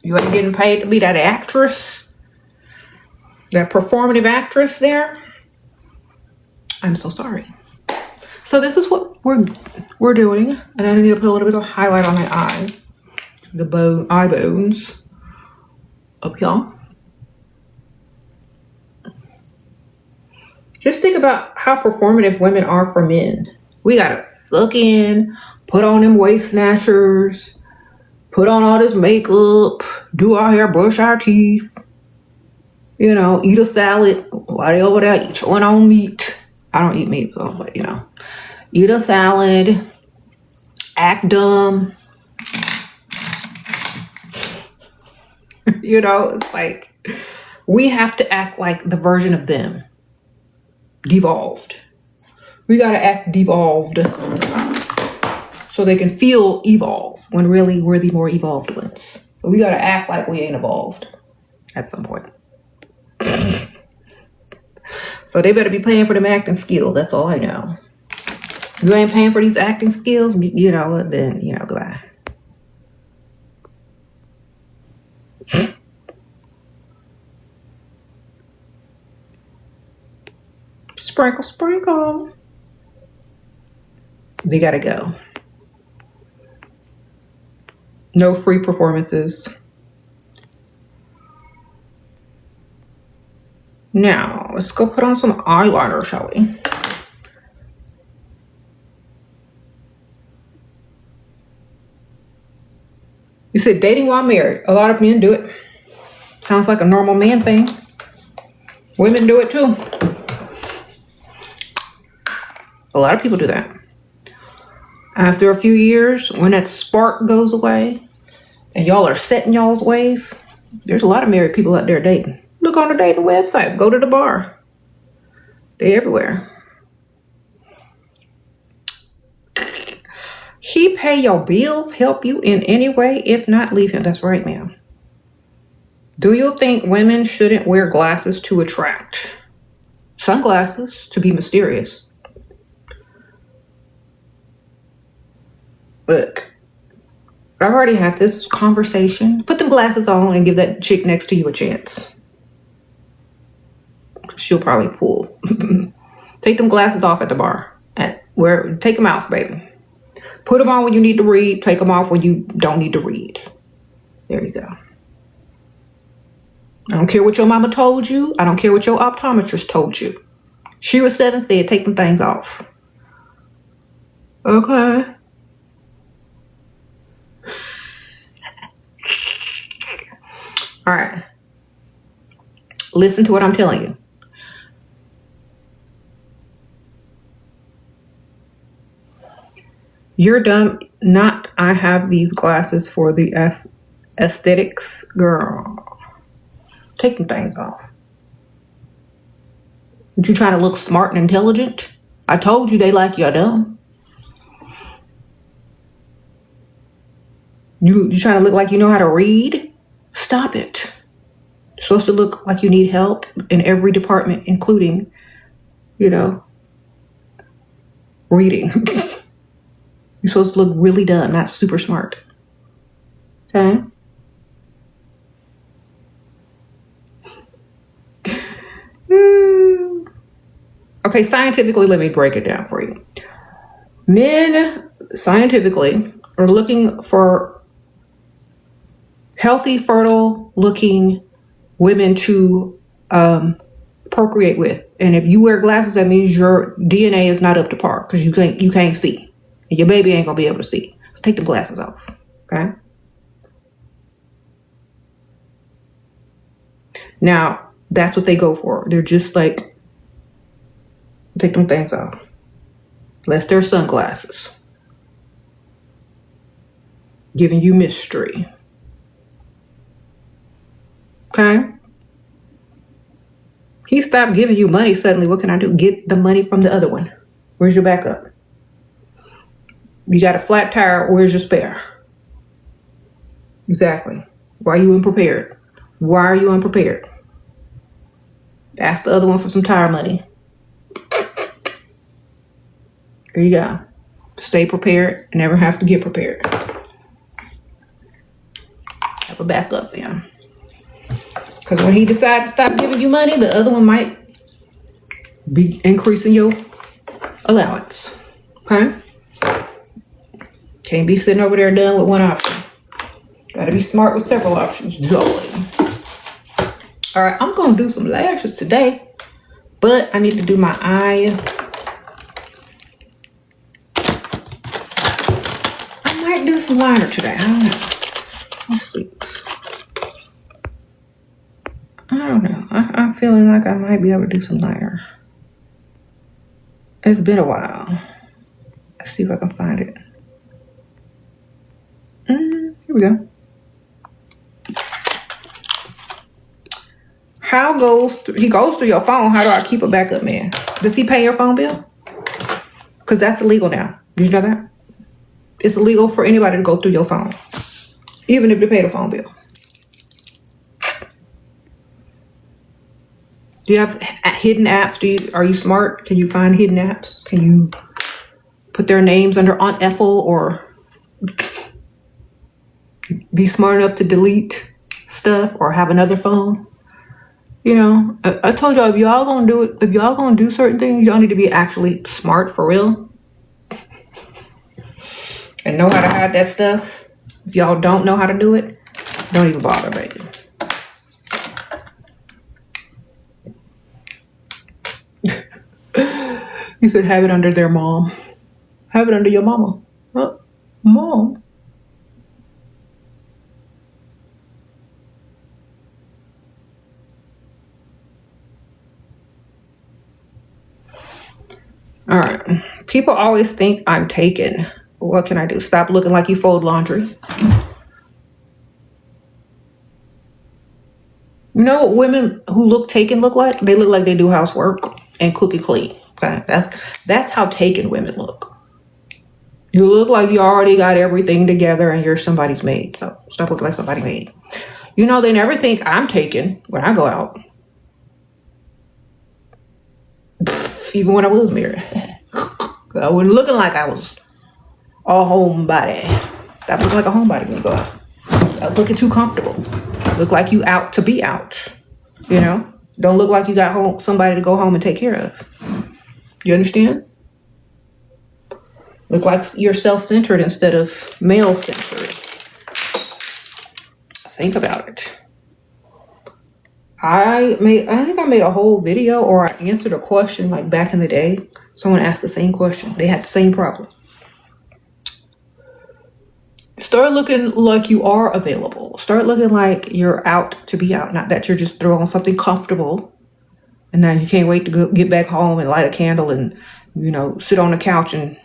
Speaker 1: You ain't getting paid to be that actress, that performative actress there. I'm so sorry. So this is what we're doing, and I need to put a little bit of highlight on my eye, the eye bones up here. Just think about how performative women are for men. We gotta suck in, put on them waist snatchers, put on all this makeup, do our hair, brush our teeth, eat a salad while they over there chewing on meat. I don't eat meat though, but eat a salad, act dumb. It's like we have to act like the version of them. Devolved. We gotta act devolved so they can feel evolved when really we're the more evolved ones. But we gotta act like we ain't evolved at some point. So they better be paying for them acting skills. That's all I know. If you ain't paying for these acting skills, then goodbye. Sprinkle, sprinkle. They gotta go. No free performances. Now, let's go put on some eyeliner, shall we? You said dating while married. A lot of men do it. Sounds like a normal man thing. Women do it too. A lot of people do that. After a few years, when that spark goes away and y'all are set in y'all's ways, there's a lot of married people out there dating. Look on the dating websites. Go to the bar. They're everywhere. He pay your bills, help you in any way? If not, leave him. That's right, ma'am. Do you think women shouldn't wear glasses to attract? Sunglasses to be mysterious. Look, I've already had this conversation. Put them glasses on and give that chick next to you a chance. She'll probably pull. Take them glasses off at the bar. Take them off, baby. Put them on when you need to read. Take them off when you don't need to read. There you go. I don't care what your mama told you. I don't care what your optometrist told you. Sheraseven said take them things off. Okay. All right. Listen to what I'm telling you. You're dumb. Not I have these glasses for the aesthetics. Girl. Take them things off. Aren't you trying to look smart and intelligent? I told you they like you're dumb. You trying to look like you know how to read? Stop it. You're supposed to look like you need help in every department, including, reading. You're supposed to look really dumb, not super smart. Okay? Okay, scientifically, let me break it down for you. Men, scientifically, are looking for healthy, fertile-looking women to procreate with. And if you wear glasses, that means your DNA is not up to par because you can't see. And your baby ain't gonna be able to see. So take the glasses off, okay? Now, that's what they go for. They're just like, take them things off. Unless they're sunglasses. Giving you mystery. Okay? He stopped giving you money suddenly. What can I do? Get the money from the other one. Where's your backup? You got a flat tire. Where's your spare? Exactly. Why are you unprepared? Why are you unprepared? Ask the other one for some tire money. There you go. Stay prepared. Never have to get prepared. Have a backup then. Because when he decides to stop giving you money, the other one might be increasing your allowance. Okay? Can't be sitting over there done with one option. Gotta be smart with several options. Joy. All right, I'm gonna do some lashes today, but I need to do my eye. I might do some liner today. I don't know. Let's see. I don't know. I'm feeling like I might be able to do some liner. It's been a while. Let's see if I can find it. Here we go. He goes through your phone. How do I keep a backup, man? Does he pay your phone bill? Because that's illegal now. Did you know that? It's illegal for anybody to go through your phone, even if they pay the phone bill. Do you have hidden apps? Are you smart? Can you find hidden apps? Can you put their names under Aunt Ethel, or be smart enough to delete stuff or have another phone? You know, I told y'all, if y'all gonna do certain things, y'all need to be actually smart for real and know how to hide that stuff. If y'all don't know how to do it, don't even bother, baby. You said have it under their mom. Have it under your mama. Huh? Mom. All right. People always think I'm taken. What can I do? Stop looking like you fold laundry. You know what women who look taken look like? They look like they do housework and cook and clean. Okay, that's how taken women look. You look like you already got everything together and you're somebody's maid. So stop looking like somebody's maid. You know, they never think I'm taken when I go out. Even when I was married. I wasn't looking like I was a homebody. Stop looking like a homebody when you go out. Stop looking too comfortable. Look like you out to be out. You know? Don't look like you got somebody to go home and take care of. You understand? Look like you're self-centered instead of male-centered. Think about it. I think I made a whole video, or I answered a question like back in the day. Someone asked the same question. They had the same problem. Start looking like you are available. Start looking like you're out to be out. Not that you're just throwing something comfortable and now you can't wait to get back home and light a candle and, you know, sit on the couch and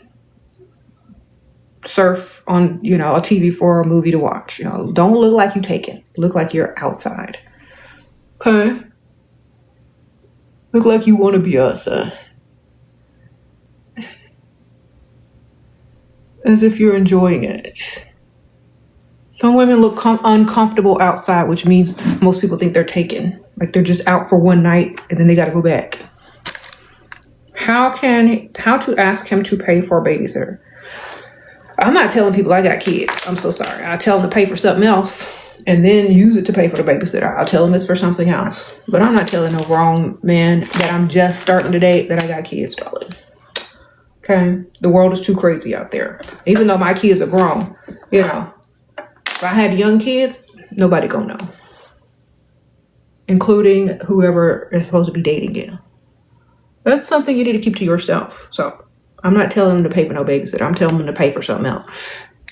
Speaker 1: surf on, you know, a TV for a movie to watch. You know, don't look like you taken. Look like you're outside. Okay? Look like you want to be outside. As if you're enjoying it. Some women look uncomfortable outside, which means most people think they're taken. Like they're just out for one night and then they got to go back. How to ask him to pay for a babysitter? I'm not telling people I got kids. I'm so sorry. I tell them to pay for something else and then use it to pay for the babysitter. I'll tell them it's for something else. But I'm not telling no wrong man that I'm just starting to date that I got kids, darling. Okay? The world is too crazy out there. Even though my kids are grown, you know. If I had young kids, nobody gonna know. Including whoever is supposed to be dating you. That's something you need to keep to yourself. So I'm not telling them to pay for no babysitter. I'm telling them to pay for something else.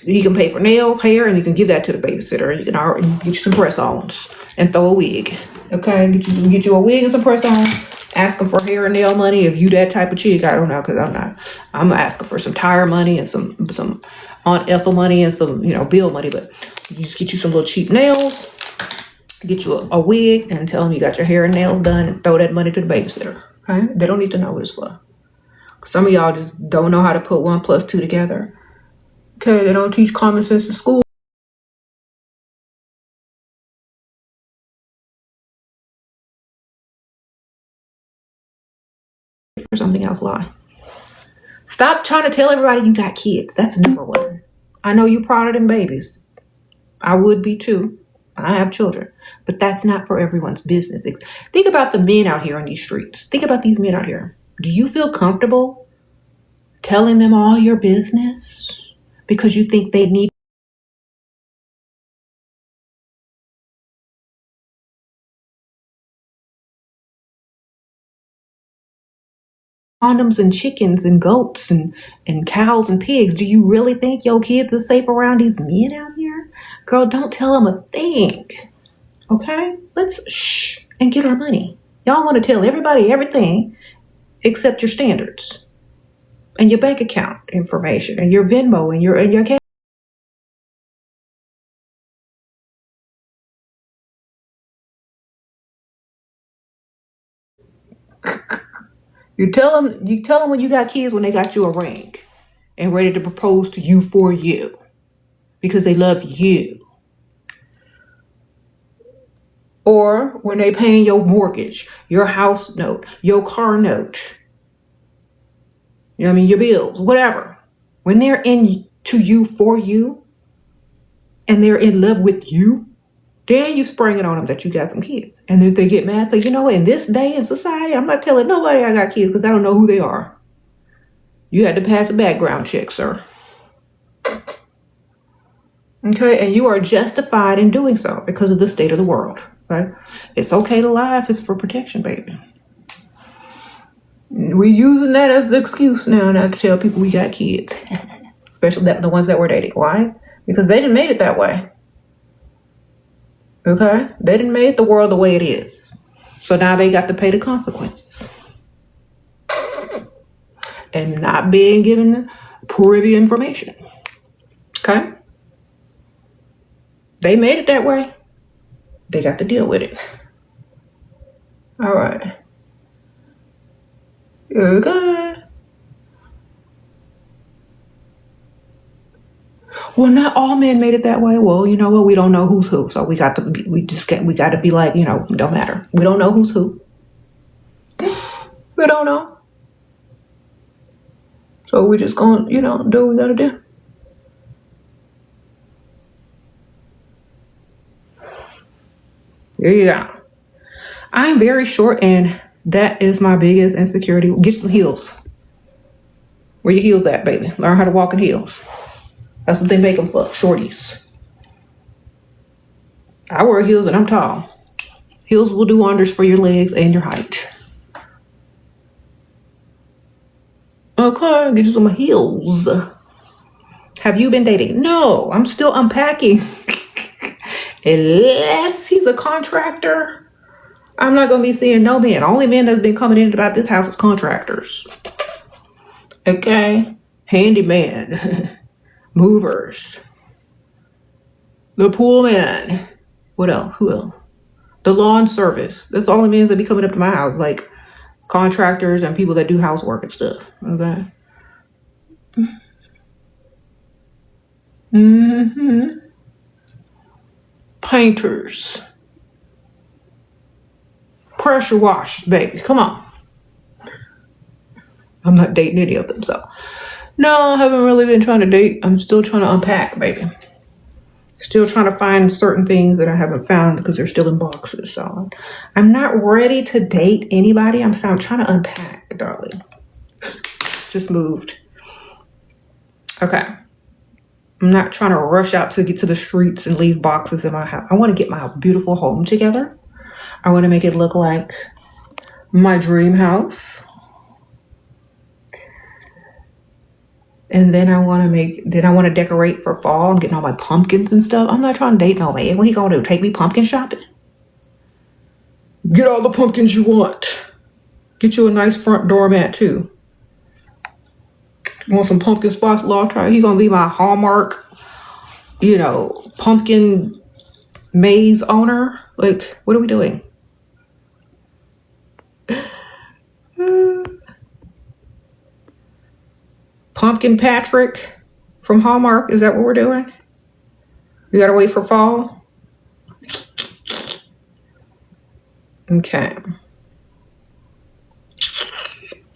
Speaker 1: You can pay for nails, hair, and you can give that to the babysitter. You can get you some press-ons and throw a wig. Okay, get you a wig and some press-ons. Ask them for hair and nail money if you that type of chick. I don't know, because I'm not. I'm asking for some tire money and some Aunt Ethel money and some, you know, bill money. But you just get you some little cheap nails Get you a wig and tell them you got your hair and nails done and throw that money to the babysitter. Okay? They don't need to know what it's for. Some of y'all just don't know how to put 1 + 2 together. Okay, they don't teach common sense in school. Or something else, why? Stop trying to tell everybody you got kids. That's number one. I know you proud of them babies. I would be too. I have children. But that's not for everyone's business. Think about the men out here on these streets. Think about these men out here. Do you feel comfortable telling them all your business because you think they need condoms and chickens and goats and cows and pigs? Do you really think your kids are safe around these men out here? Girl, don't tell them a thing. Okay? Let's shh and get our money. Y'all want to tell everybody everything except your standards and your bank account information and your Venmo and your cash. You tell them when you got kids when they got you a ring and ready to propose to you for you because they love you. Or when they paying your mortgage, your house note, your car note. You know what I mean? Your bills, whatever. When they're in to you for you and they're in love with you, then you spring it on them that you got some kids. And if they get mad, say, you know what, in this day in society, I'm not telling nobody I got kids because I don't know who they are. You had to pass a background check, sir. Okay, and you are justified in doing so because of the state of the world. Okay? It's okay to lie if it's for protection, baby. We're using that as the excuse now not to tell people we got kids. Especially the ones that we're dating. Why? Because they didn't made it that way. Okay? They didn't make the world the way it is. So now they got to pay the consequences. And not being given privy information. Okay? They made it that way. They got to deal with it. All right. Okay. Well, not all men made it that way. Well, you know what? We don't know who's who, so we got to be like, don't matter. We don't know who's who. We don't know. So we just gonna, do what we gotta do. There you go. I'm very short, and that is my biggest insecurity. Get some heels. Where your heels at, baby? Learn how to walk in heels. That's what they make them for, shorties. I wear heels and I'm tall. Heels will do wonders for your legs and your height. Okay, get you some heels. Have you been dating? No, I'm still unpacking. Unless he's a contractor, I'm not going to be seeing no men. Only men that's been coming in about this house is contractors. Okay? Handyman. Movers. The pool man. What else? Who else? The lawn service. That's the only men that be coming up to my house. Like contractors and people that do housework and stuff. Okay? Mm-hmm. Painters. Pressure washers, baby. Come on. I'm not dating any of them, so. No, I haven't really been trying to date. I'm still trying to unpack, baby. Still trying to find certain things that I haven't found because they're still in boxes. So I'm not ready to date anybody. I'm trying to unpack, darling. Just moved. Okay. I'm not trying to rush out to get to the streets and leave boxes in my house. I want to get my beautiful home together. I want to make it look like my dream house. And then I want to decorate for fall. I'm getting all my pumpkins and stuff. I'm not trying to date no man. What he gonna do? Take me pumpkin shopping? Get all the pumpkins you want. Get you a nice front doormat too. You want some pumpkin spots? He gonna be my Hallmark, pumpkin maze owner. Like, what are we doing? Pumpkin Patrick from Hallmark. Is that what we're doing? We gotta wait for fall? Okay.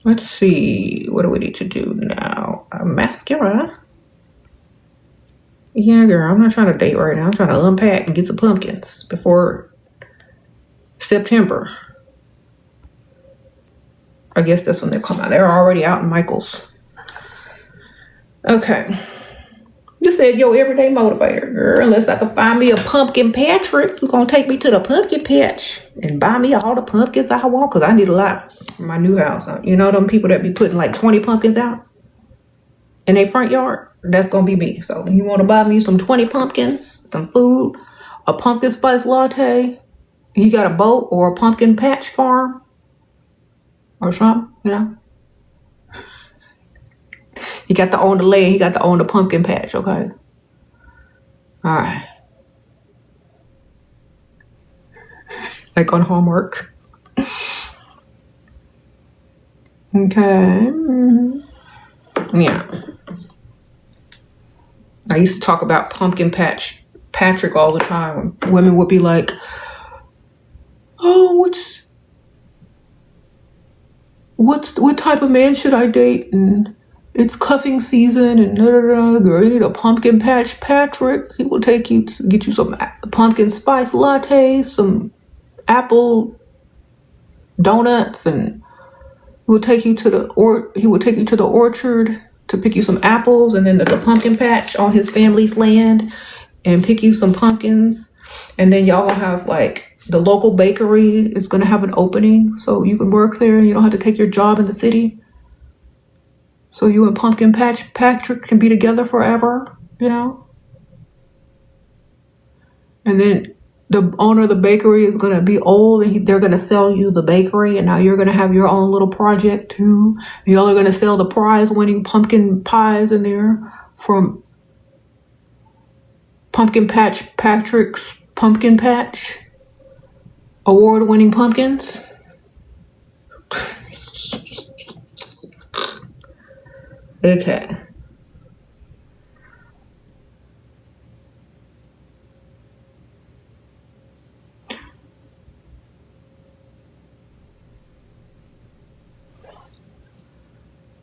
Speaker 1: Let's see. What do we need to do now? Mascara? Yeah, girl. I'm not trying to date right now. I'm trying to unpack and get some pumpkins before September. I guess that's when they come out. They're already out in Michael's. Okay. You said your everyday motivator, girl. Unless I can find me a pumpkin Patrick who's gonna take me to the pumpkin patch and buy me all the pumpkins I want, because I need a lot for my new house. You know them people that be putting like 20 pumpkins out in their front yard? That's gonna be me. So you want to buy me some 20 pumpkins, some food, a pumpkin spice latte. You got a boat or a pumpkin patch farm or something, you know? He got to own the land. He got to own the pumpkin patch, okay? All right. Like on Hallmark. Okay. Yeah. I used to talk about pumpkin patch Patrick all the time. Women would be like, oh, what type of man should I date? And it's cuffing season and girl, you need a pumpkin patch Patrick. He will take you to get you some pumpkin spice lattes, some apple donuts, and he will take you to the orchard to pick you some apples, and then the pumpkin patch on his family's land and pick you some pumpkins. And then y'all have like the local bakery is gonna have an opening so you can work there and you don't have to take your job in the city. So you and Pumpkin Patch Patrick can be together forever, you know? And then the owner of the bakery is going to be old and they're going to sell you the bakery. And now you're going to have your own little project too. Y'all are going to sell the prize winning pumpkin pies in there from Pumpkin Patch Patrick's Pumpkin Patch. Award winning pumpkins. Okay.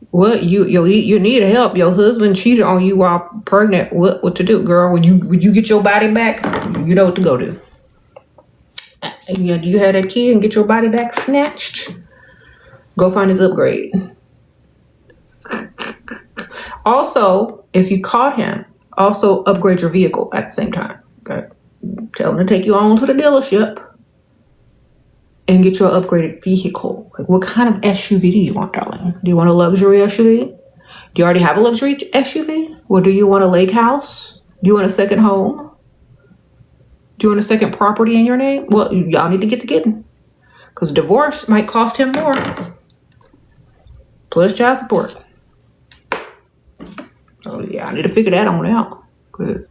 Speaker 1: What you need help? Your husband cheated on you while pregnant. What to do, girl? When you get your body back, you know what to go do. You had that kid and get your body back snatched. Go find his upgrade. Also, if you caught him, also upgrade your vehicle at the same time. Okay, tell him to take you on to the dealership and get your upgraded vehicle. Like, what kind of SUV do you want, darling? Do you want a luxury SUV? Do you already have a luxury SUV? Or do you want a lake house? Do you want a second home? Do you want a second property in your name? Well, y'all need to get together. Because divorce might cost him more. Plus child support. So, yeah, I need to figure that on out.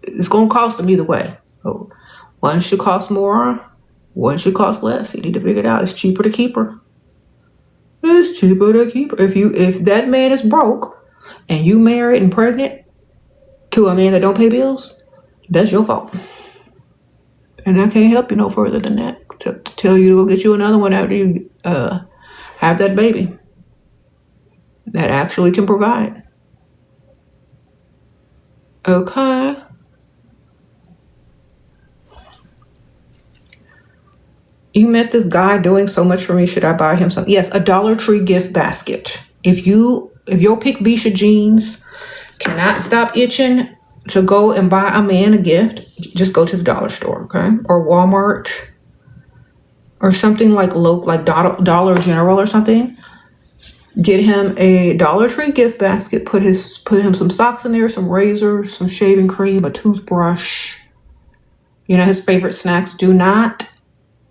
Speaker 1: It's going to cost him either way. So, one should cost more. One should cost less. You need to figure it out. It's cheaper to keep her. It's cheaper to keep her. If that man is broke and you married and pregnant to a man that don't pay bills, that's your fault. And I can't help you no further than that. To tell you to go get you another one after you have that baby that actually can provide. Okay. You met this guy doing so much for me. Should I buy him something? Yes, a Dollar Tree gift basket. If your Pick Bisha jeans cannot stop itching to go and buy a man a gift, just go to the dollar store, okay? Or Walmart or something like Dollar General or something. Get him a Dollar Tree gift basket. Put him some socks in there, some razors, some shaving cream, a toothbrush. You know, his favorite snacks. Do not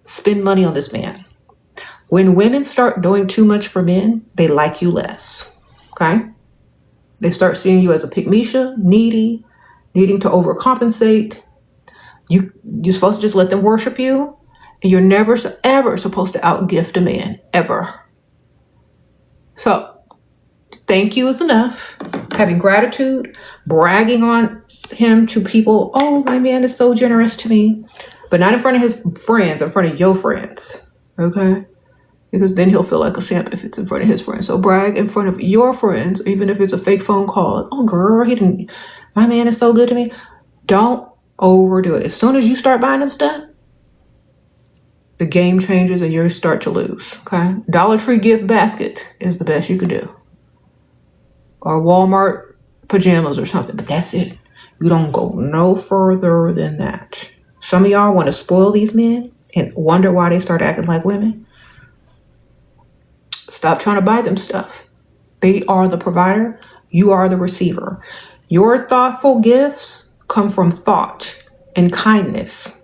Speaker 1: spend money on this man. When women start doing too much for men, they like you less. Okay? They start seeing you as a pick-me-sha, needy, needing to overcompensate. You're supposed to just let them worship you And you're never ever supposed to outgift a man, ever. So thank you is enough. Having gratitude, bragging on him to people. Oh, my man is so generous to me. But not in front of his friends, in front of your friends. Okay? Because then he'll feel like a simp if it's in front of his friends. So brag in front of your friends, even if it's a fake phone call. Like, oh, girl, my man is so good to me. Don't overdo it. As soon as you start buying them stuff, the game changes and you start to lose. Okay? Dollar Tree gift basket is the best you could do. Or Walmart pajamas or something. But that's it. You don't go no further than that. Some of y'all want to spoil these men and wonder why they start acting like women. Stop trying to buy them stuff. They are the provider. You are the receiver. Your thoughtful gifts come from thought and kindness.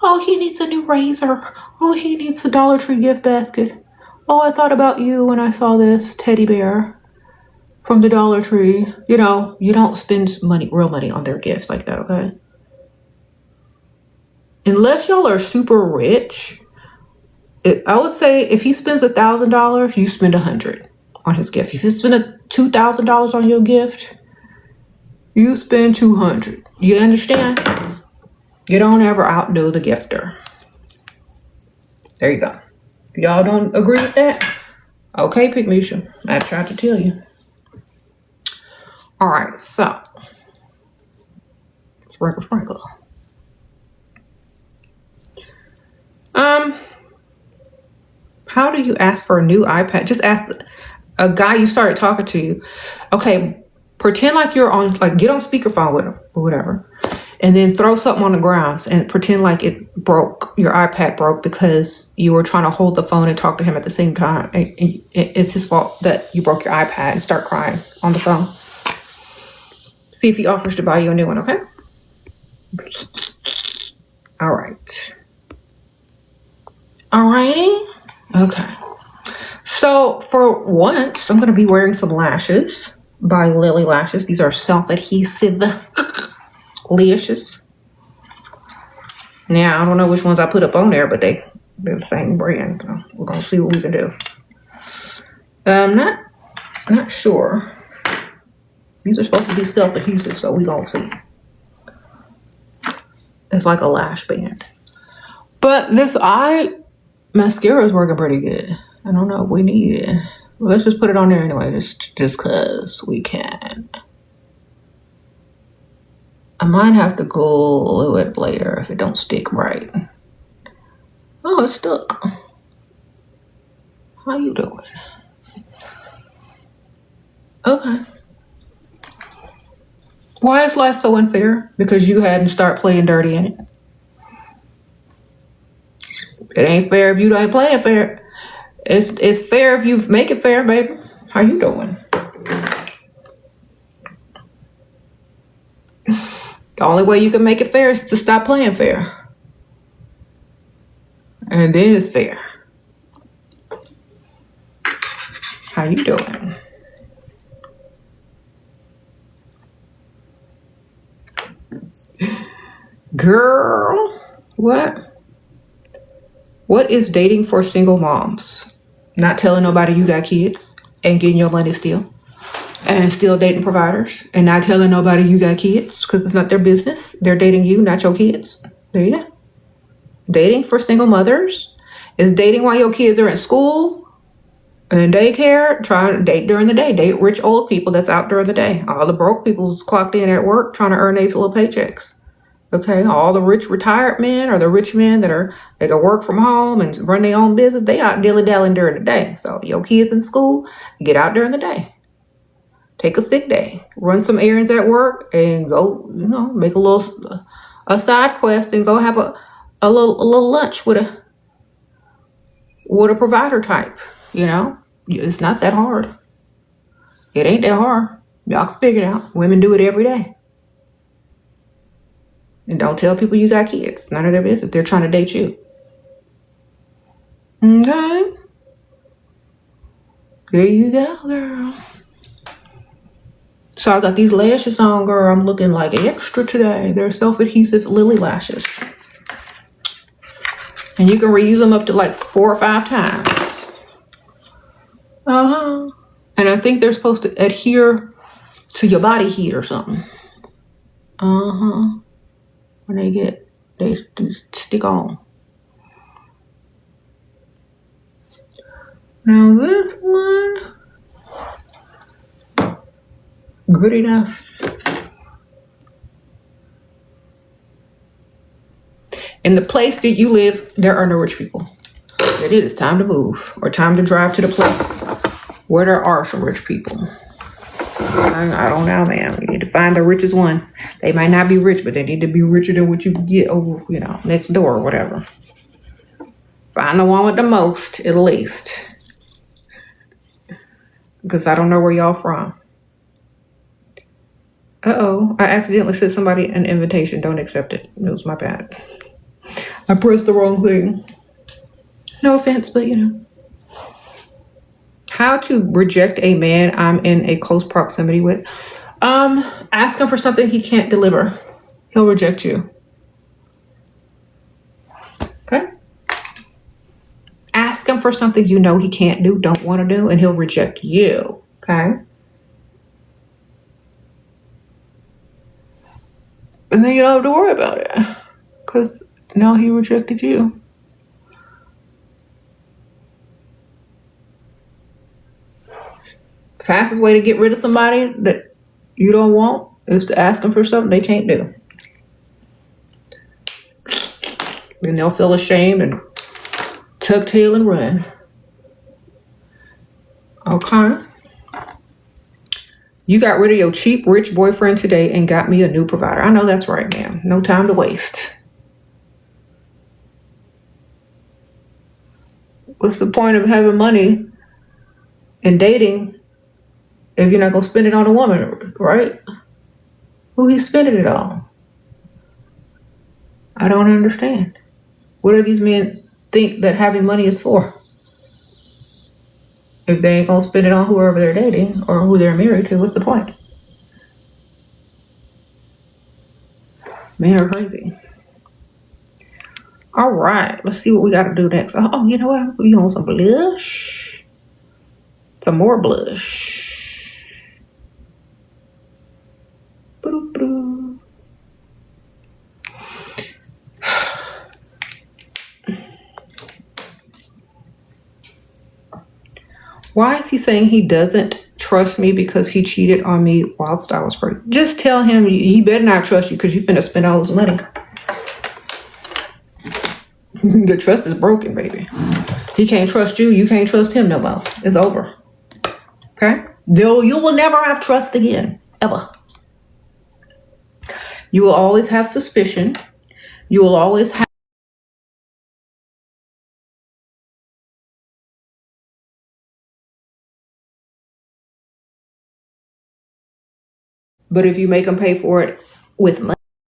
Speaker 1: Oh, he needs a new razor. Oh, he needs a Dollar Tree gift basket. Oh, I thought about you when I saw this teddy bear from the Dollar Tree. You know, you don't spend real money on their gifts like that, okay? Unless y'all are super rich, I would say if he spends $1,000, you spend $100 on his gift. If you spend $2,000 on your gift, you spend $200. You understand? You don't ever outdo the gifter. There you go. Y'all don't agree with that? Okay, Pick Misha. I tried to tell you. All right, so sprinkle. How do you ask for a new iPad? Just ask a guy you started talking to you. Okay, pretend like you're on, like get on speakerphone with him or whatever, and then throw something on the ground and pretend like it broke. Your iPad broke because you were trying to hold the phone and talk to him at the same time. And it's his fault that you broke your iPad and start crying on the phone. See if he offers to buy you a new one, okay? All right. Alrighty. Okay. So for once, I'm going to be wearing some lashes by Lily Lashes. These are self-adhesive lashes. Now, I don't know which ones I put up on there, but they're the same brand. So we're going to see what we can do. I'm not sure. These are supposed to be self-adhesive, so we're going to see. It's like a lash band. But this eye mascara is working pretty good. I don't know. We need it. Well, let's just put it on there anyway, just because we can. I might have to glue it later if it don't stick right. Oh, it's stuck. How you doing? Okay. Why is life so unfair? Because you hadn't start playing dirty in it. It ain't fair if you ain't playing fair. It's fair if you make it fair, baby. How you doing? The only way you can make it fair is to stop playing fair. And then it's fair. How you doing? Girl, what? What is dating for single moms? Not telling nobody you got kids and getting your money still. And still dating providers and not telling nobody you got kids because it's not their business. They're dating you, not your kids. There you go. Dating for single mothers is dating while your kids are in school and daycare. Trying to date during the day. Date rich old people that's out during the day. All the broke people's clocked in at work trying to earn their little paychecks. Okay, all the rich retired men or the rich men they can work from home and run their own business, they out dilly-dallying during the day. So your kids in school, get out during the day. Take a sick day. Run some errands at work and go, make a side quest and go have a little lunch with a provider type, It's not that hard. It ain't that hard. Y'all can figure it out. Women do it every day. And don't tell people you got kids. None of their business. They're trying to date you. Okay. There you go, girl. So I got these lashes on, girl. I'm looking like extra today. They're self-adhesive Lily lashes. And you can reuse them up to like 4 or 5 times. And I think they're supposed to adhere to your body heat or something. When they stick on. Now this one, good enough. In the place that you live, there are no rich people. It is time to move or time to drive to the place where there are some rich people. I don't know, man. We need to find the richest one. They might not be rich, but they need to be richer than what you can get over, next door or whatever. Find the one with the most, at least. Because I don't know where y'all from. Uh-oh. I accidentally sent somebody an invitation. Don't accept it. It was my bad. I pressed the wrong thing. No offense, but How to reject a man I'm in a close proximity with. Ask him for something he can't deliver. He'll reject you. Okay? Ask him for something you know he can't do, don't want to do, and he'll reject you. Okay? And then you don't have to worry about it. Because now he rejected you. Fastest way to get rid of somebody that you don't want is to ask them for something they can't do. Then they'll feel ashamed and tuck tail and run. Okay. You got rid of your cheap, rich boyfriend today and got me a new provider. I know that's right, ma'am. No time to waste. What's the point of having money and dating if you're not going to spend it on a woman, right? Who he's spending it on? I don't understand. What do these men think that having money is for? If they ain't going to spend it on whoever they're dating or who they're married to, what's the point? Men are crazy. All right, let's see what we got to do next. Oh, you know what? We want some blush. Some more blush. Boop. Why is he saying he doesn't trust me because he cheated on me whilst I was pregnant? Just tell him he better not trust you because you finna spend all his money. The trust is broken, baby. He can't trust you. You can't trust him no more. It's over. Okay? You will never have trust again. Ever. You will always have suspicion. You will always have. But if you make them pay for it with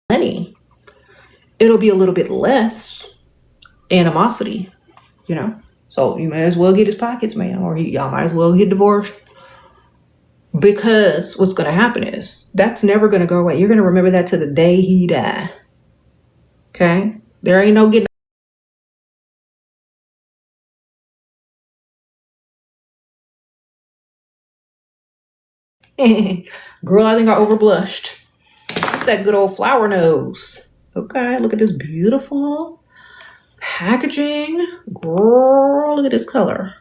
Speaker 1: money, it'll be a little bit less animosity, So you might as well get his pockets, man, or y'all might as well get divorced. Because what's going to happen is that's never going to go away. You're going to remember that to the day he died. Okay? There ain't no getting. Girl, I think I overblushed. It's that good old flower nose. Okay, look at this beautiful packaging. Girl, look at this color.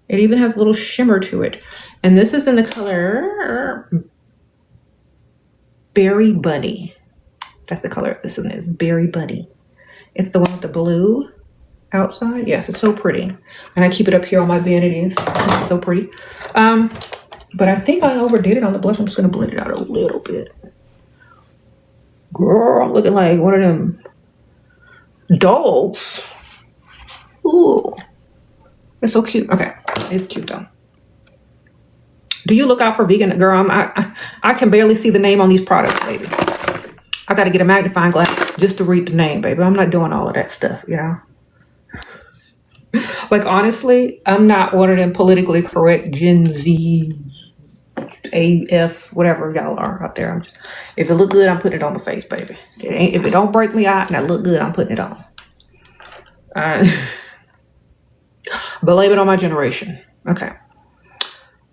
Speaker 1: It even has a little shimmer to it. And this is in the color Berry Bunny. That's the color this one is, Berry Bunny. It's the one with the blue outside. Yes, it's so pretty. And I keep it up here on my vanities. It's so pretty. But I think I overdid it on the blush. I'm just going to blend it out a little bit. Girl, I'm looking like one of them dolls. Ooh. It's so cute. Okay. It's cute, though. Do you look out for vegan? Girl, I can barely see the name on these products, baby. I got to get a magnifying glass just to read the name, baby. I'm not doing all of that stuff, Like, honestly, I'm not one of them politically correct Gen Z, AF, whatever y'all are out there. If it look good, I'm putting it on my face, baby. If it don't break me out and I look good, I'm putting it on. Uh, blame it on my generation. Okay.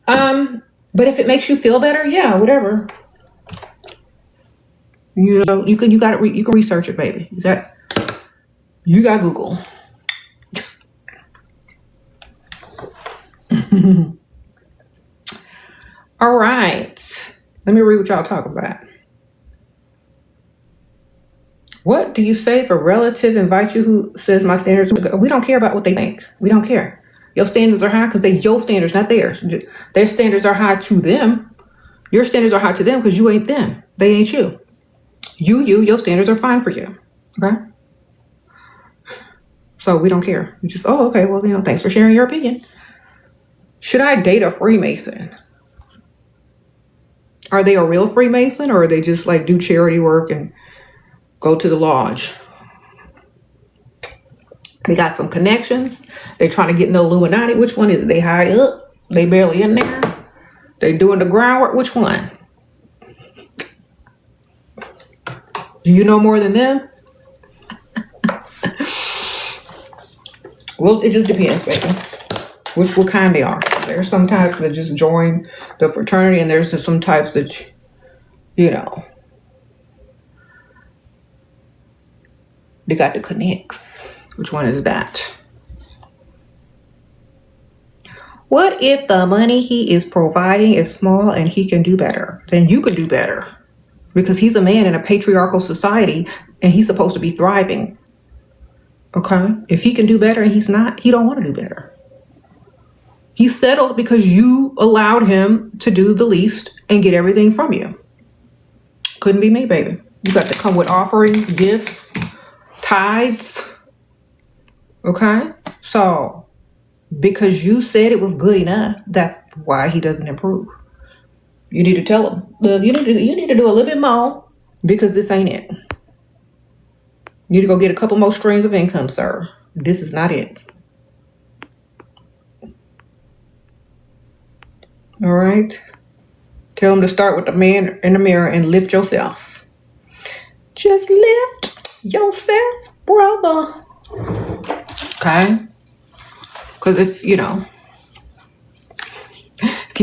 Speaker 1: But if it makes you feel better, yeah, whatever. You know, you can research it, baby. You got Google. All right. Let me read what y'all talk about. What do you say if a relative invites you who says my standards? We don't care about what they think. We don't care. Your standards are high because they're your standards, not theirs. Their standards are high to them. Your standards are high to them because you ain't them. They ain't you. Your standards are fine for you. Okay? So we don't care. We just, oh, okay, well, thanks for sharing your opinion. Should I date a Freemason? Are they a real Freemason or are they just like do charity work and go to the lodge? They got some connections. They trying to get in the Illuminati. Which one is it? They high up? They barely in there? They doing the groundwork? Which one? Do you know more than them? Well, it just depends, baby. What kind they are. There's some types that just join the fraternity, and there's some types that, they got the connects. Which one is that? What if the money he is providing is small and he can do better? Then you could do better. Because he's a man in a patriarchal society and he's supposed to be thriving. Okay? If he can do better and he's not, he don't want to do better. He's settled because you allowed him to do the least and get everything from you. Couldn't be me, baby. You got to come with offerings, gifts, tithes. Okay? So, because you said it was good enough, that's why he doesn't improve. You need to tell him, look, you need to do a little bit more because this ain't it. You need to go get a couple more streams of income, sir. This is not it. All right? Tell him to start with the man in the mirror and lift yourself. Just lift yourself, brother. Okay? Because if you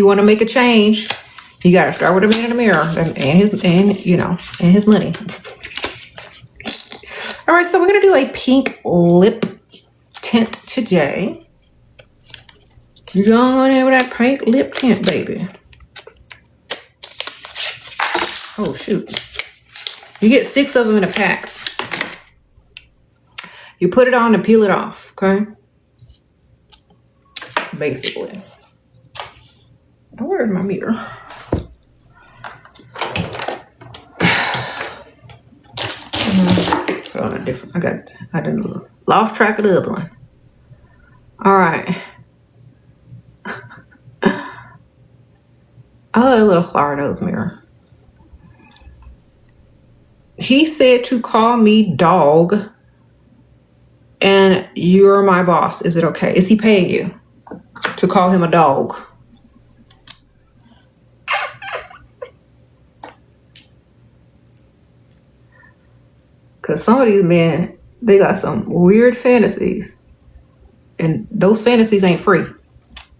Speaker 1: want to make a change, you got to start with the man in the mirror and his money. All right, so we're going to do a pink lip tint today. You going in with that pink lip tint, baby. Oh, shoot. You get 6 of them in a pack. You put it on and peel it off, okay? Basically. Now, where's my mirror? I done lost track of the other one. All right. I love a little flower nose mirror. He said to call me dog and you're my boss. Is it okay? Is he paying you to call him a dog? Because some of these men, they got some weird fantasies. And those fantasies ain't free.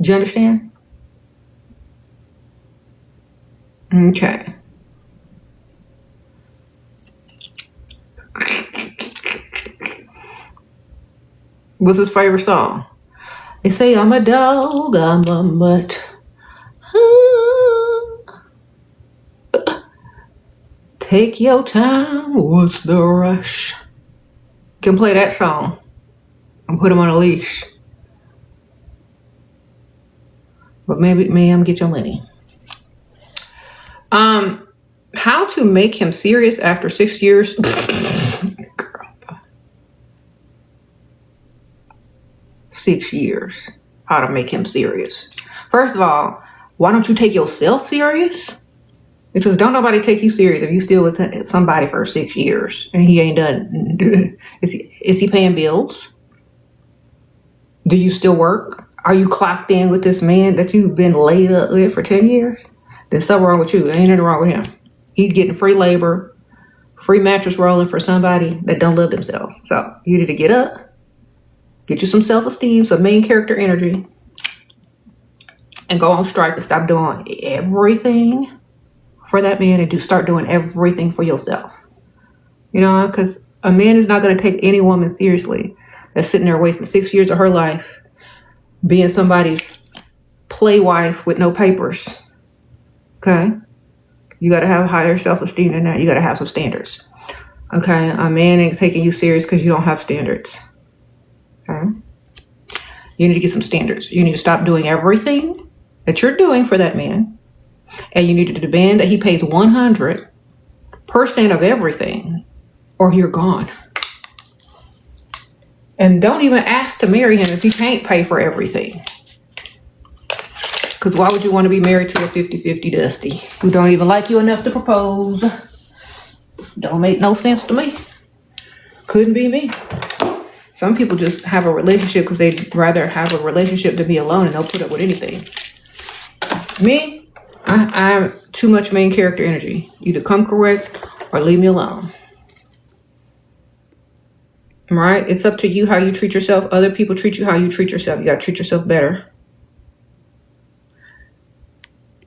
Speaker 1: Do you understand? Okay. What's his favorite song? They say I'm a dog, I'm a mutt. Take your time, what's the rush? You can play that song and put him on a leash. But maybe, ma'am, get your money. How to make him serious after 6 years? Girl. 6 years. How to make him serious. First of all, why don't you take yourself serious? Because don't nobody take you serious if you still with somebody for 6 years and he ain't done. Is he paying bills? Do you still work? Are you clocked in with this man that you've been laid up with for 10 years? There's something wrong with you. There ain't nothing wrong with him. He's getting free labor, free mattress rolling for somebody that don't love themselves. So you need to get up Get you some self-esteem, some main character energy, and go on strike and stop doing everything for that man and start doing everything for yourself. You know, because a man is not going to take any woman seriously that's sitting there wasting 6 years of her life being somebody's play wife with no papers. Okay? You got to have higher self-esteem than that. You got to have some standards. Okay? A man ain't taking you serious because you don't have standards. Okay? You need to get some standards. You need to stop doing everything that you're doing for that man. And you need to demand that he pays 100% of everything or you're gone. And don't even ask to marry him if he can't pay for everything. Because why would you want to be married to a 50-50 Dusty who don't even like you enough to propose? Don't make no sense to me. Couldn't be me. Some people just have a relationship because they'd rather have a relationship than be alone, and they'll put up with anything. Me, I'm too much main character energy. Either come correct or leave me alone. Right? It's up to you how you treat yourself. Other people treat you how you treat yourself. You got to treat yourself better.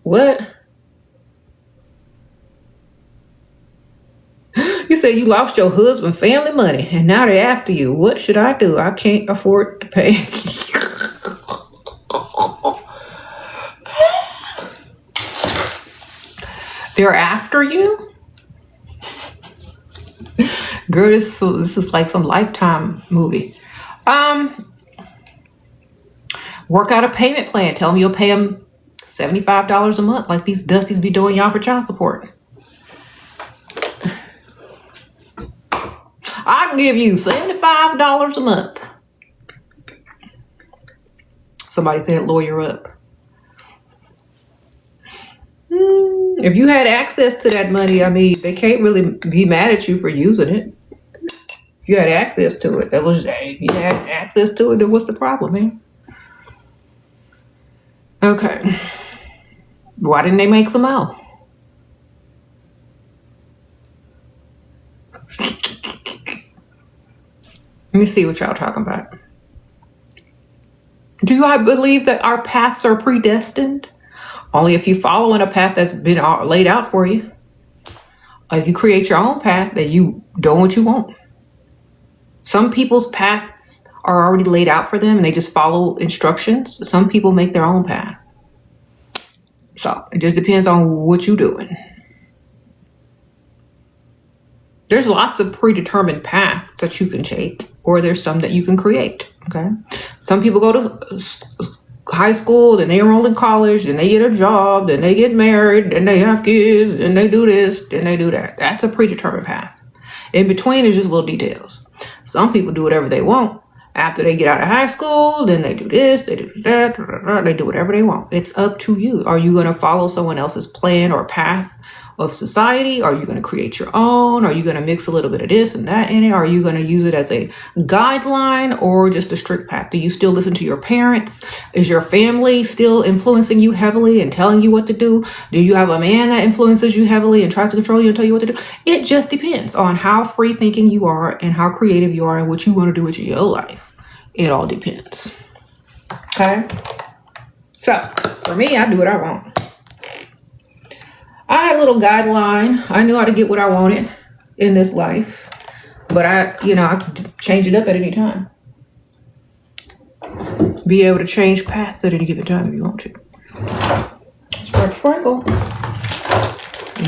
Speaker 1: What? You say you lost your husband, family, money, and now they're after you. What should I do? I can't afford to pay. They're after you? Girl, this is like some Lifetime movie. Work out a payment plan. Tell them you'll pay them $75 a month like these Dusties be doing y'all for child support. I can give you $75 a month. Somebody said lawyer up. If you had access to that money, I mean, they can't really be mad at you for using it. If you had access to it, if you had access to it, then what's the problem, man? Okay. Why didn't they make some more? Let me see what y'all talking about. Do I believe that our paths are predestined? Only if you follow in a path that's been laid out for you. If you create your own path, then you do what you want. Some people's paths are already laid out for them and they just follow instructions. Some people make their own path. So it just depends on what you're doing. There's lots of predetermined paths that you can take, or there's some that you can create. Okay. Some people go to high school, then they enroll in college, then they get a job, then they get married, then they have kids, then they do this, then they do that. That's a predetermined path. In between is just little details. Some people do whatever they want. After they get out of high school, then they do this, they do that, they do whatever they want. It's up to you. Are you going to follow someone else's plan or path of society? Are you going to create your own? Are you going to mix a little bit of this and that in it? Are you going to use it as a guideline or just a strict path? Do you still listen to your parents? Is your family still influencing you heavily and telling you what to do? Do you have a man that influences you heavily and tries to control you and tell you what to do? It just depends on how free thinking you are and how creative you are and what you want to do with your life. It all depends. Okay? So, for me, I do what I want. I had a little guideline. I knew how to get what I wanted in this life. But I could change it up at any time. Be able to change paths at any given time if you want to. Sprinkle.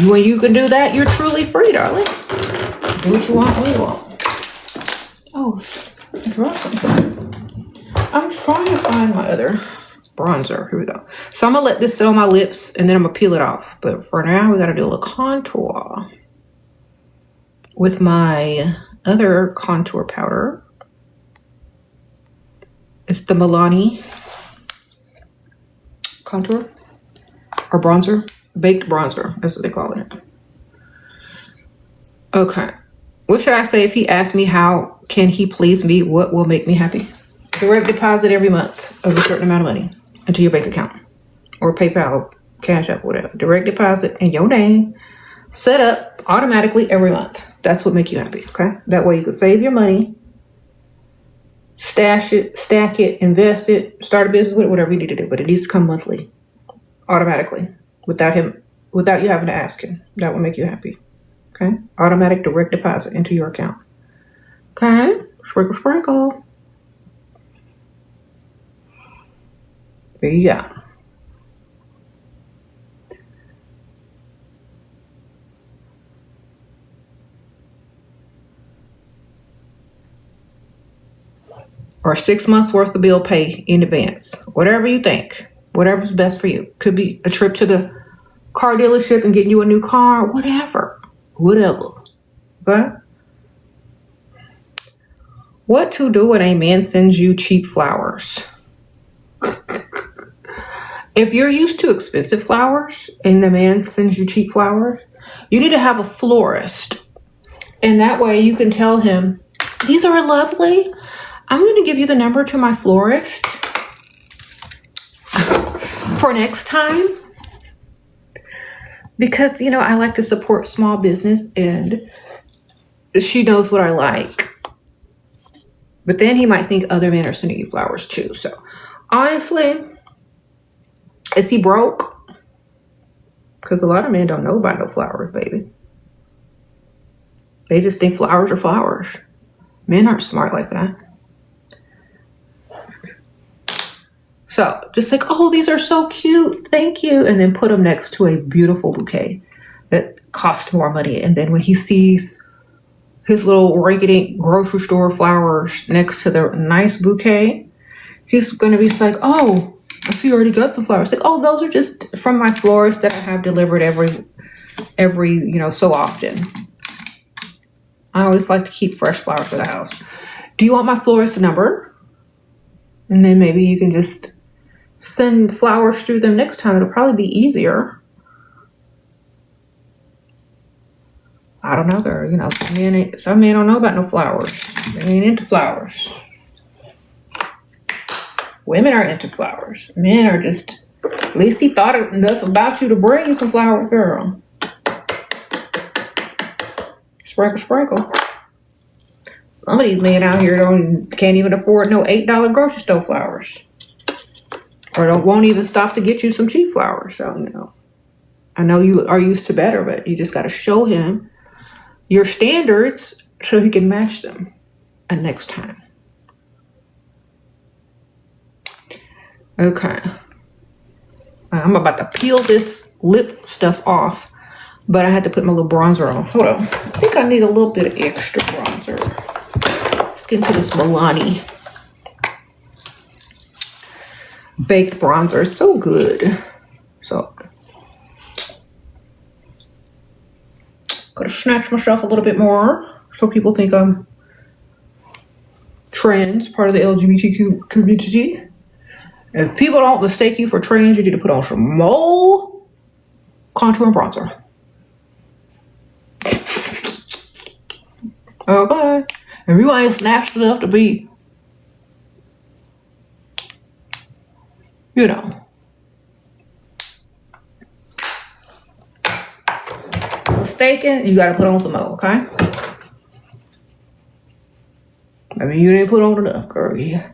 Speaker 1: When you can do that, you're truly free, darling. Do what you want when you want. Oh, I dropped something. I'm trying to find my other bronzer. Here we go. So I'm going to let this sit on my lips and then I'm going to peel it off. But for now, we got to do a little contour with my other contour powder. It's the Milani contour or bronzer. Baked bronzer. That's what they call it. Okay. What should I say if he asks me how can he please me? What will make me happy? Direct deposit every month of a certain amount of money into your bank account or PayPal, Cash App, whatever. Direct deposit in your name, set up automatically every month. That's what make you happy, okay? That way you can save your money stash it, stack it, invest it, start a business with it, whatever you need to do. But it needs to come monthly, automatically, without you having to ask him. That will make you happy. Okay? Automatic direct deposit into your account. Okay? Sprinkle, sprinkle. There you go. Or 6 months worth of bill pay in advance. Whatever you think. Whatever's best for you. Could be a trip to the car dealership and getting you a new car. Whatever. Okay? What to do when a man sends you cheap flowers? If you're used to expensive flowers and the man sends you cheap flowers, you need to have a florist. And that way you can tell him, these are lovely. I'm going to give you the number to my florist for next time. Because, I like to support small business and she knows what I like. But then he might think other men are sending you flowers too. So, honestly, is he broke? Because a lot of men don't know about no flowers, baby. They just think flowers are flowers. Men aren't smart like that. So just like, oh, these are so cute. Thank you. And then put them next to a beautiful bouquet that cost more money. And then when he sees his little rinky-dink grocery store flowers next to the nice bouquet, he's going to be like, oh, I see you already got some flowers. Like, oh, those are just from my florist that I have delivered every so often. I always like to keep fresh flowers for the house. Do you want my florist number? And then maybe you can just send flowers through them next time. It'll probably be easier. I don't know, girl. Some men don't know about no flowers. They ain't into flowers. Women are into flowers. Men are just, at least he thought enough about you to bring you some flowers, girl. Sprinkle, sprinkle. Some of these men out here can't even afford no $8 grocery store flowers. Or won't even stop to get you some cheap flowers. So, I know you are used to better, but you just got to show him your standards so he can match them next time. Okay. I'm about to peel this lip stuff off, but I had to put my little bronzer on. Hold on. I think I need a little bit of extra bronzer. Let's get into this Milani baked bronzer. It's so good. So, gotta snatch myself a little bit more so people think I'm trans, part of the LGBTQ community. If people don't mistake you for trans, you need to put on some more contour and bronzer. Okay. If you ain't snatched enough to be, mistaken, you gotta put on some more, okay? I mean, you didn't put on enough, girl. Yeah.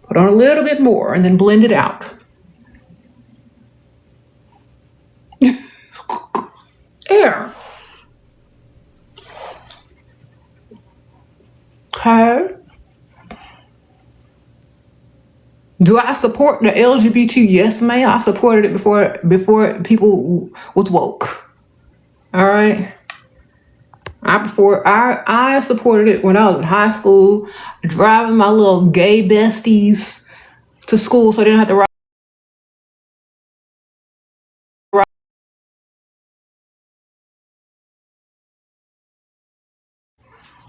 Speaker 1: Put on a little bit more and then blend it out. There. Okay. Do I support the LGBT? Yes, ma'am. I supported it before people was woke. All right. I supported it when I was in high school, driving my little gay besties to school so they didn't have to ride.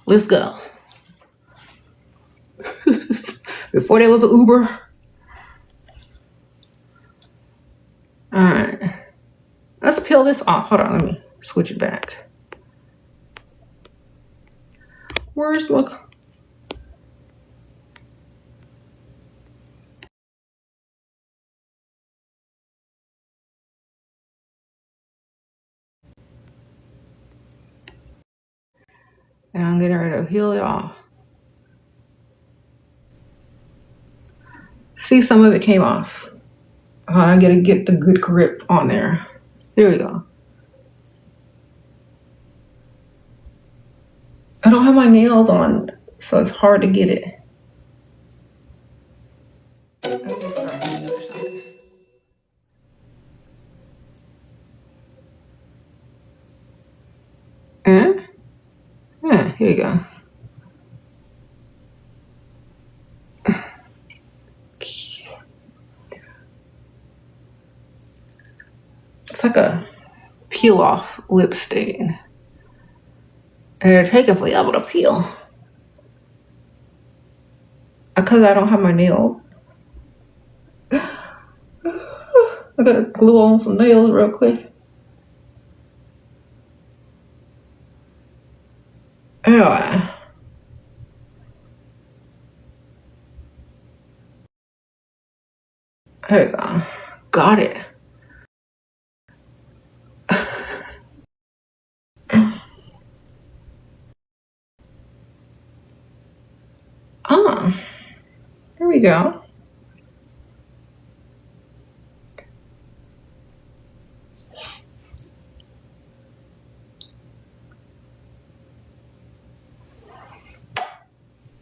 Speaker 1: Let's go. Before there was an Uber. All right. Let's peel this off. Hold on. Let me switch it back. Where's the... And I'm getting ready to peel it off. See, some of it came off. I gotta get the good grip on there. There we go. I don't have my nails on, so it's hard to get it. Let me start on the other side. Yeah, here you go. It's like a peel off lip stain. And they're taking forever to peel. Because I don't have my nails. I gotta glue on some nails real quick. Anyway. There you go. Got it. There we go.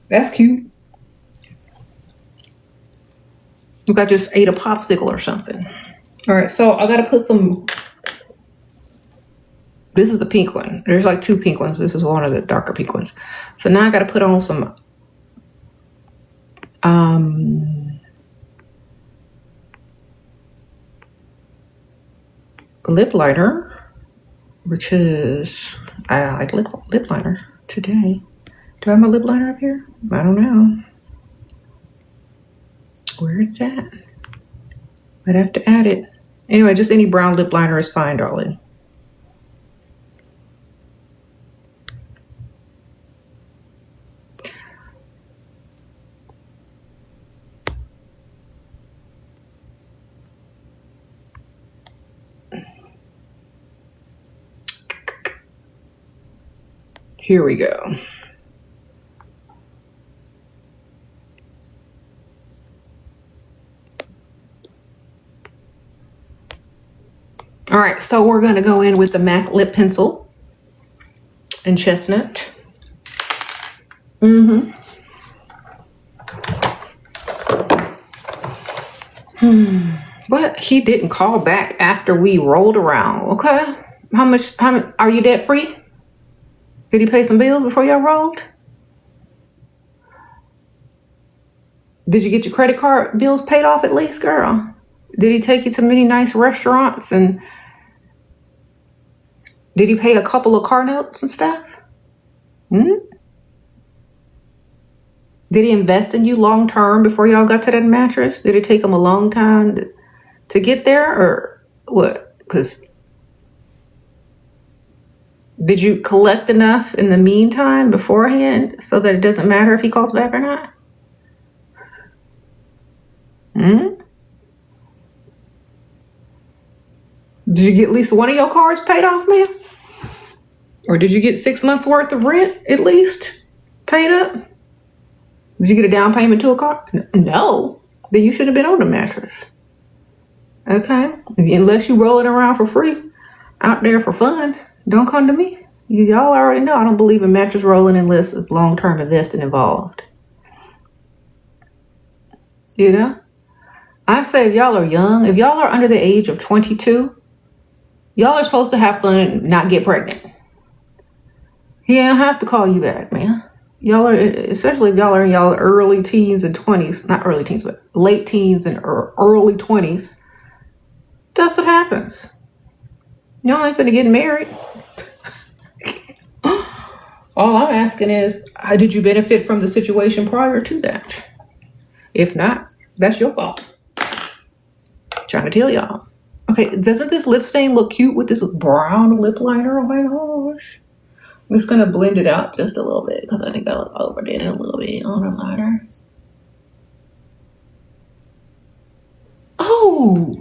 Speaker 1: That's cute. Look, I just ate a popsicle or something. All right, so I gotta put some. This is the pink one. There's like two pink ones. This is one of the darker pink ones. So now I gotta put on some lip liner, which is, I like lip liner today. Do I have my lip liner up here? I don't know. Where it's at? I'd have to add it. Anyway, just any brown lip liner is fine, darling. Here we go. All right, so we're gonna go in with the MAC lip pencil in chestnut. But he didn't call back after we rolled around, okay? How much, are you debt free? Did he pay some bills before y'all rolled? Did you get your credit card bills paid off at least, girl? Did he take you to many nice restaurants, and did he pay a couple of car notes and stuff? Did he invest in you long term before y'all got to that mattress? Did it take him a long time to get there, or what? Because did you collect enough in the meantime beforehand so that it doesn't matter if he calls back or not? Did you get at least one of your cars paid off, ma'am? Or did you get 6 months worth of rent at least paid up? Did you get a down payment to a car? No. Then you should have been on the mattress. Okay? Unless you rolling around for free out there for fun, don't come to me. Y'all already know I don't believe in mattress rolling unless it's long-term investing involved. You know? I say if y'all are young, if y'all are under the age of 22, y'all are supposed to have fun and not get pregnant. He don't have to call you back, man. Y'all are, especially if y'all are in y'all early teens and 20s, not early teens, but late teens and early 20s. That's what happens. Y'all ain't finna get married. All I'm asking is, how did you benefit from the situation prior to that? If not, that's your fault. Trying to tell y'all. Okay, doesn't this lip stain look cute with this brown lip liner? Oh my gosh. I'm just gonna blend it out just a little bit because I think I overdid it a little bit on the liner. Oh,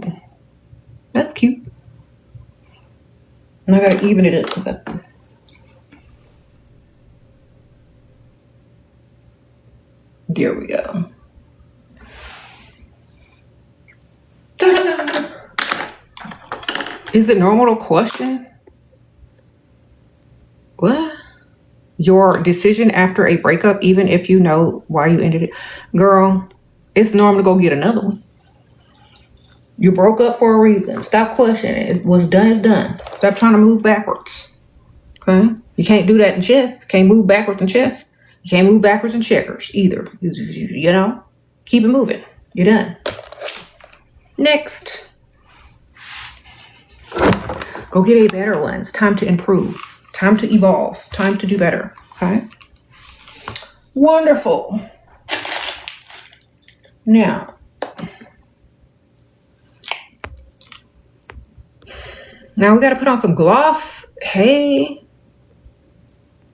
Speaker 1: that's cute. And I gotta even it up because there we go. Is it normal to question what? Your decision after a breakup, even if you know why you ended it? Girl, it's normal to go get another one. You broke up for a reason. Stop questioning it. What's done is done. Stop trying to move backwards. Okay? You can't do that in chess. Can't move backwards in chess. You can't move backwards in checkers either. You know? Keep it moving. You're done. Next. Go get a better one. It's time to improve. Time to evolve. Time to do better. Okay? Wonderful. Now, we got to put on some gloss. Hey.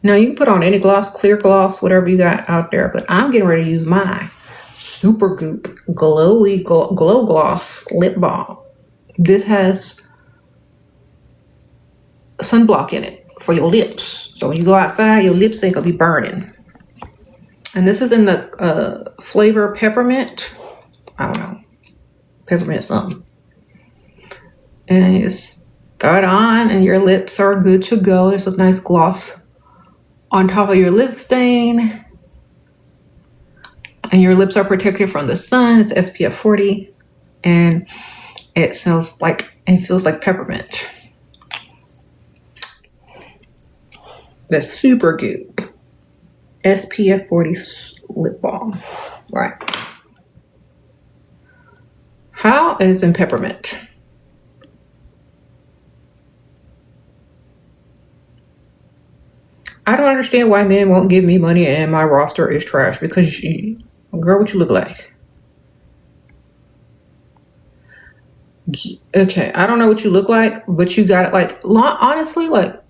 Speaker 1: Now, you can put on any gloss, clear gloss, whatever you got out there. But I'm getting ready to use my Super Goop Glowy Glow Gloss Lip Balm. This has sunblock in it for your lips. So when you go outside, your lips ain't going to be burning. And this is in the flavor peppermint. I don't know. Peppermint something. And you just throw it on and your lips are good to go. There's a nice gloss on top of your lip stain. And your lips are protected from the sun. It's SPF 40. And it feels like peppermint. The Super Goop SPF 40 lip balm. Right. How is in peppermint? I don't understand why men won't give me money and my roster is trash because girl, what you look like? Okay, I don't know what you look like, but you got it. Like honestly, like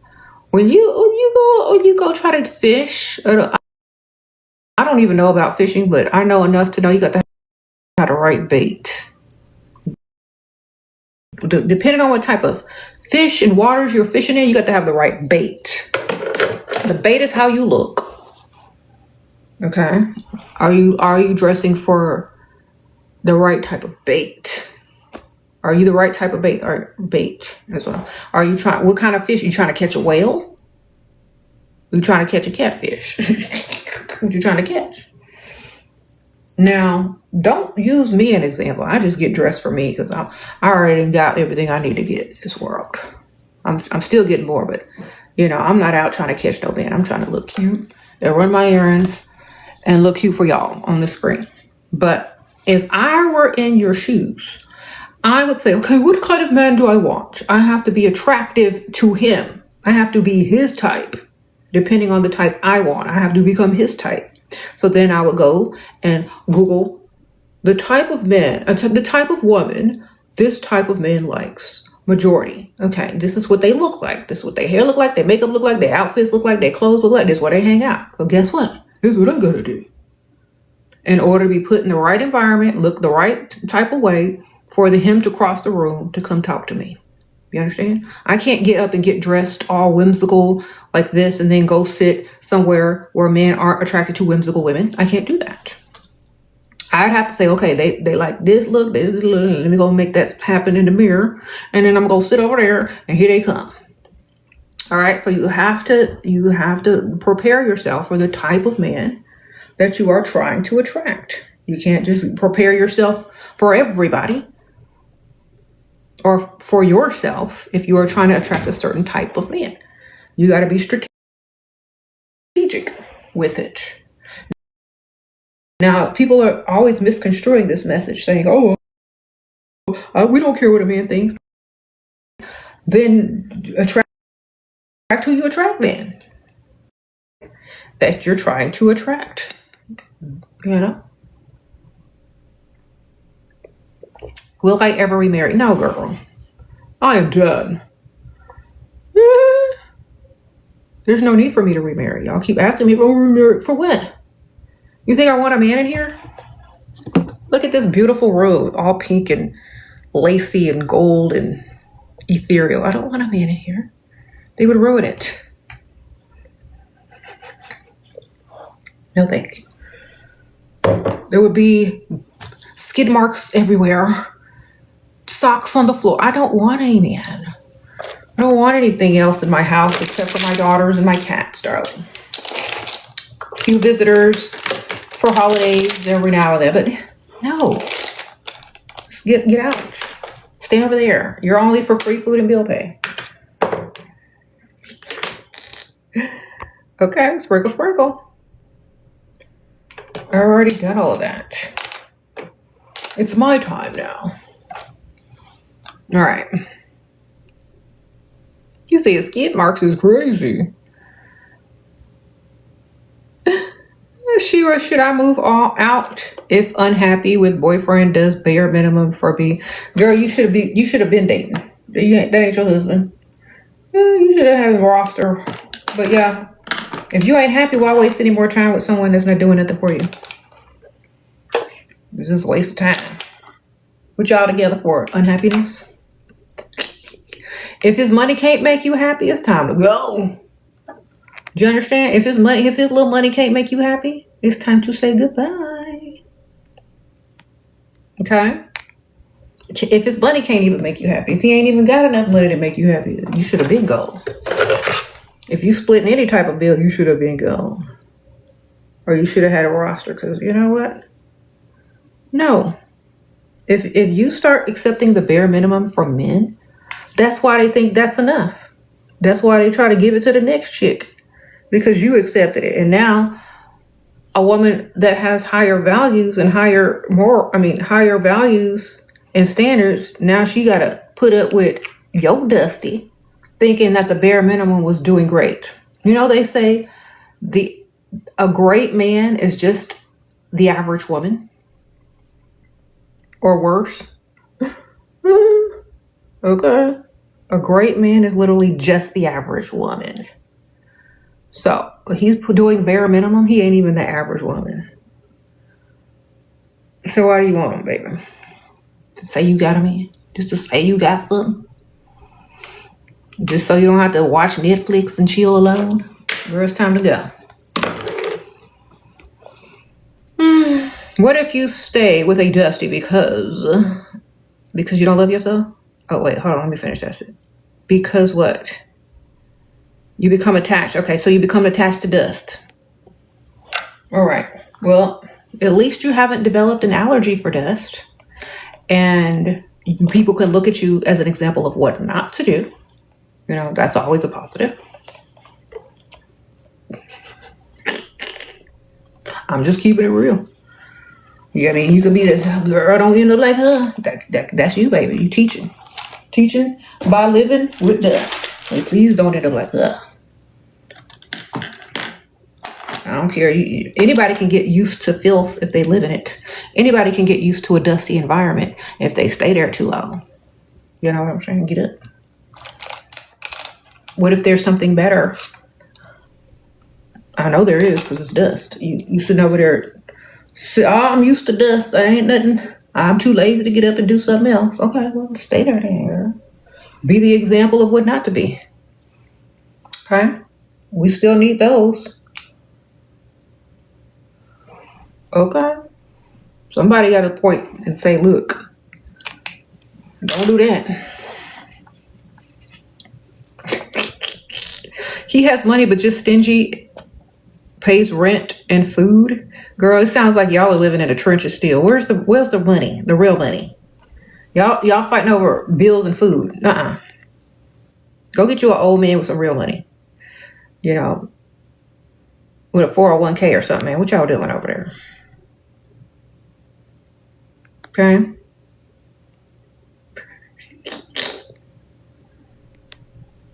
Speaker 1: when you go try to fish. I don't even know about fishing, but I know enough to know you got to have the right bait. Depending on what type of fish and waters you're fishing in, you got to have the right bait. The bait is how you look. Okay, are you dressing for the right type of bait? Are you the right type of bait or bait? That's what. Are you trying? What kind of fish? You trying to catch a whale? You trying to catch a catfish? What you trying to catch? Now, don't use me as an example. I just get dressed for me because I already got everything I need to get in this world. I'm still getting more, but I'm not out trying to catch no man. I'm trying to look cute and run my errands and look cute for y'all on the screen. But if I were in your shoes, I would say, okay, what kind of man do I want? I have to be attractive to him. I have to be his type. Depending on the type I want, I have to become his type. So then I would go and Google the type of man, the type of woman this type of man likes. Majority. Okay, this is what they look like. This is what their hair look like, their makeup look like, their outfits look like, their clothes look like. This is where they hang out. Well, guess what? Here's what I gotta do. In order to be put in the right environment, look the right type of way for him to cross the room to come talk to me. You understand? I can't get up and get dressed all whimsical like this and then go sit somewhere where men aren't attracted to whimsical women. I can't do that. I'd have to say, okay, they like this look, let me go make that happen in the mirror. And then I'm going to sit over there and here they come. All right. So you have to prepare yourself for the type of man that you are trying to attract. You can't just prepare yourself for everybody or for yourself if you are trying to attract a certain type of man. You got to be strategic with it. Now, people are always misconstruing this message, saying, oh, we don't care what a man thinks. Then attract who you attract then. That you're trying to attract. Will I ever remarry? No, girl. I am done. There's no need for me to remarry. Y'all keep asking me if I'm remarried. For what? You think I want a man in here? Look at this beautiful robe, all pink and lacy and gold and ethereal. I don't want a man in here. They would ruin it. No thank you. There would be skid marks everywhere. socks on the floor. I don't want any man. I don't want anything else in my house except for my daughters and my cats, darling. A few visitors for holidays every now and then, but no. Just get out. Stay over there. You're only for free food and bill pay. Okay, sprinkle, sprinkle. I already done all of that. It's my time now. All right. You see, his skid marks is crazy. Shira, should I move all out if unhappy with boyfriend does bare minimum for me? Girl, you should have been dating. That ain't your husband. You should have had a roster. But yeah, if you ain't happy, why waste any more time with someone that's not doing nothing for you? This is a waste of time. What y'all together for? Unhappiness? If his money can't make you happy, it's time to go. Do you understand? If his little money can't make you happy, it's time to say goodbye. Okay? If his money can't even make you happy, if he ain't even got enough money to make you happy, you should have been gone. If you split any type of bill, you should have been gone. Or you should have had a roster, because you know what? No. If you start accepting the bare minimum from men, that's why they think that's enough. That's why they try to give it to the next chick. Because you accepted it. And now a woman that has higher values and higher values and standards, now she got to put up with yo dusty, thinking that the bare minimum was doing great. You know, they say a great man is just the average woman. Or worse. Okay. A great man is literally just the average woman. So, he's doing bare minimum. He ain't even the average woman. So why do you want him, baby? To say you got a man? Just to say you got something? Just so you don't have to watch Netflix and chill alone? Girl, it's time to go. What if you stay with a Dusty because you don't love yourself? Oh, wait, hold on. Let me finish that. Because what? You become attached. Okay, so you become attached to dust. All right. Well, at least you haven't developed an allergy for dust. And people can look at you as an example of what not to do. You know, that's always a positive. I'm just keeping it real. Yeah, I mean, you could be the girl, don't end up like her. That's you, baby. You teaching. Teaching by living with dust. And please don't end up like her. I don't care. Anybody can get used to filth if they live in it. Anybody can get used to a dusty environment if they stay there too long. You know what I'm saying? Get up. What if there's something better? I know there is because it's dust. You should know there. I'm used to dust. I ain't nothing. I'm too lazy to get up and do something else. Okay, well, stay there then. Be the example of what not to be. Okay? We still need those. Okay? Somebody got to point and say, look, don't do that. He has money, but just stingy, pays rent and food. Girl, it sounds like y'all are living in the trenches still. Where's the money? The real money. Y'all fighting over bills and food. Nuh-uh. Go get you an old man with some real money. You know, with a 401k or something, man. What y'all doing over there? Okay.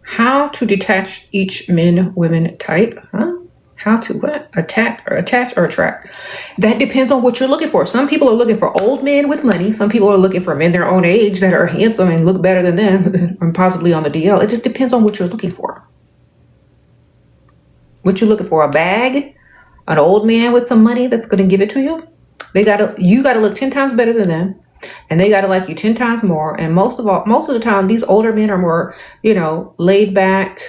Speaker 1: How to detach each men-women type? Huh? How to what? Attach or attract? That depends on what you're looking for. Some people are looking for old men with money. Some people are looking for men their own age that are handsome and look better than them, and possibly on the DL. It just depends on what you're looking for. What you looking for? A bag? An old man with some money that's going to give it to you? You gotta look 10 times better than them. And they got to like you 10 times more. And most of the time, these older men are more, laid back.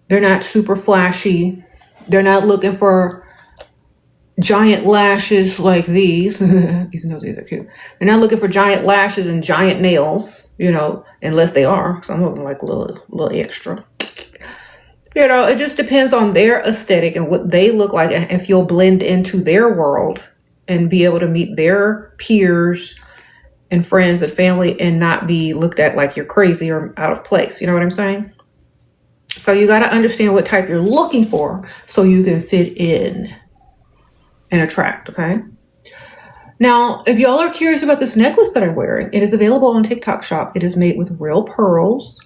Speaker 1: They're not super flashy. They're not looking for giant lashes like these, even though these are cute. They're not looking for giant lashes and giant nails, unless they are. Some of them like a little extra. It just depends on their aesthetic and what they look like, and if you'll blend into their world and be able to meet their peers and friends and family and not be looked at like you're crazy or out of place. You know what I'm saying? So you got to understand what type you're looking for so you can fit in and attract, okay? Now, if y'all are curious about this necklace that I'm wearing, it is available on TikTok Shop. It is made with real pearls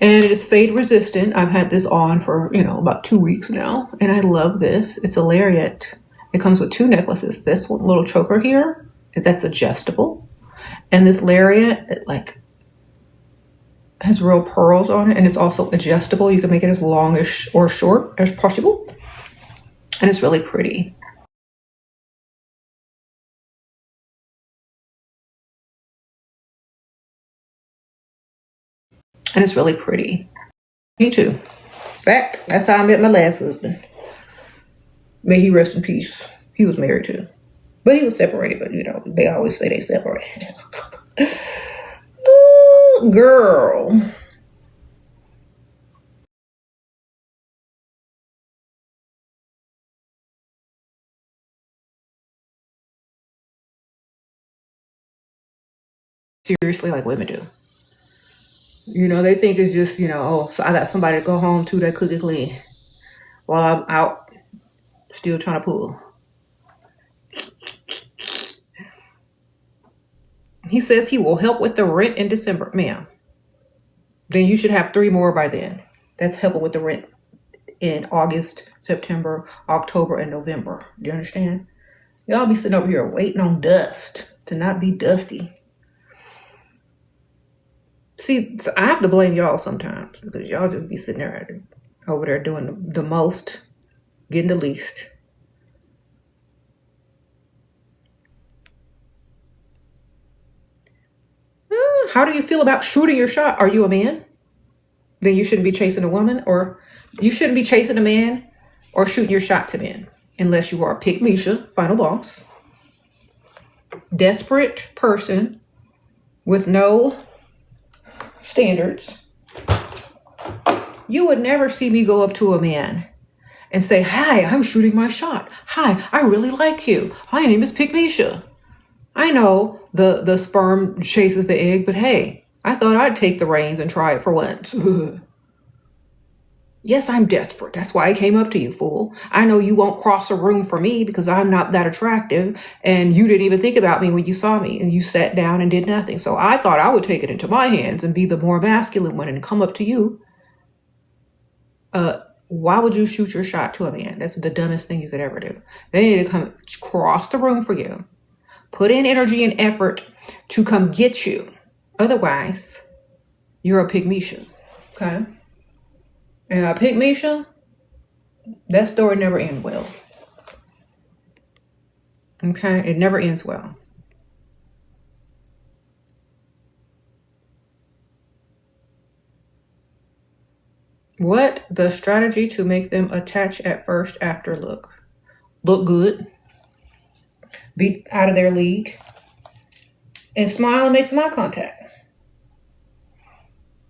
Speaker 1: and it is fade resistant. I've had this on for, about 2 weeks now, and I love this. It's a lariat. It comes with 2 necklaces. This one, little choker here, that's adjustable. And this lariat, it has real pearls on it, and it's also adjustable. You can make it as long as or short as possible. And it's really pretty. And it's really pretty. Me too. In fact, that's how I met my last husband. May he rest in peace. He was married too. But he was separated, but they always say they separated. Ooh, girl. Seriously, like women do. They think it's just, oh, so I got somebody to go home to that cook and clean while I'm out still trying to pull. He says he will help with the rent in December. Ma'am, then you should have 3 more by then. That's helping with the rent in August, September, October, and November. Do you understand? Y'all be sitting over here waiting on dust to not be dusty. See, so I have to blame y'all sometimes because y'all just be sitting there over there doing the most, getting the least. How do you feel about shooting your shot? Are you a man? Then you shouldn't be chasing a woman, or you shouldn't be chasing a man or shooting your shot to men unless you are a pick Misha, final boss, desperate person with no standards. You would never see me go up to a man and say, "Hi, I'm shooting my shot. Hi, I really like you. My name is Pick Misha. I know the sperm chases the egg, but hey, I thought I'd take the reins and try it for once." Yes, I'm desperate. That's why I came up to you, fool. I know you won't cross a room for me because I'm not that attractive, and you didn't even think about me when you saw me, and you sat down and did nothing. So I thought I would take it into my hands and be the more masculine one and come up to you. Why would you shoot your shot to a man? That's the dumbest thing you could ever do. They need to come cross the room for you. Put in energy and effort to come get you. Otherwise, you're a pygmisha. Okay? And a pygmisha, that story never ends well. Okay? It never ends well. What the strategy to make them attach at first after look good, be out of their league, and smile and make some eye contact.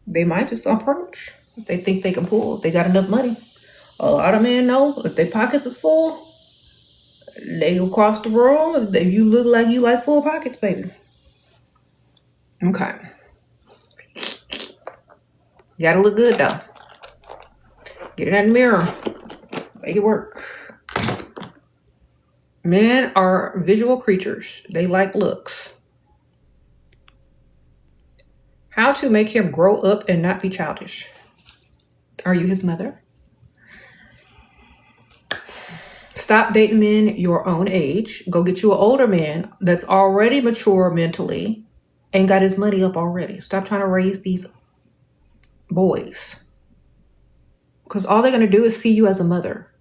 Speaker 1: They might just approach if they think they can pull. If they got enough money. A lot of men know if their pockets is full, they go across the room. If you look like you like full pockets, baby. Okay. You gotta look good though. Get in that mirror. Make it work. Men are visual creatures. They like looks. How to make him grow up and not be childish. Are you his mother? Stop dating men your own age. Go get you an older man that's already mature mentally and got his money up already. Stop trying to raise these boys. Because all they're going to do is see you as a mother.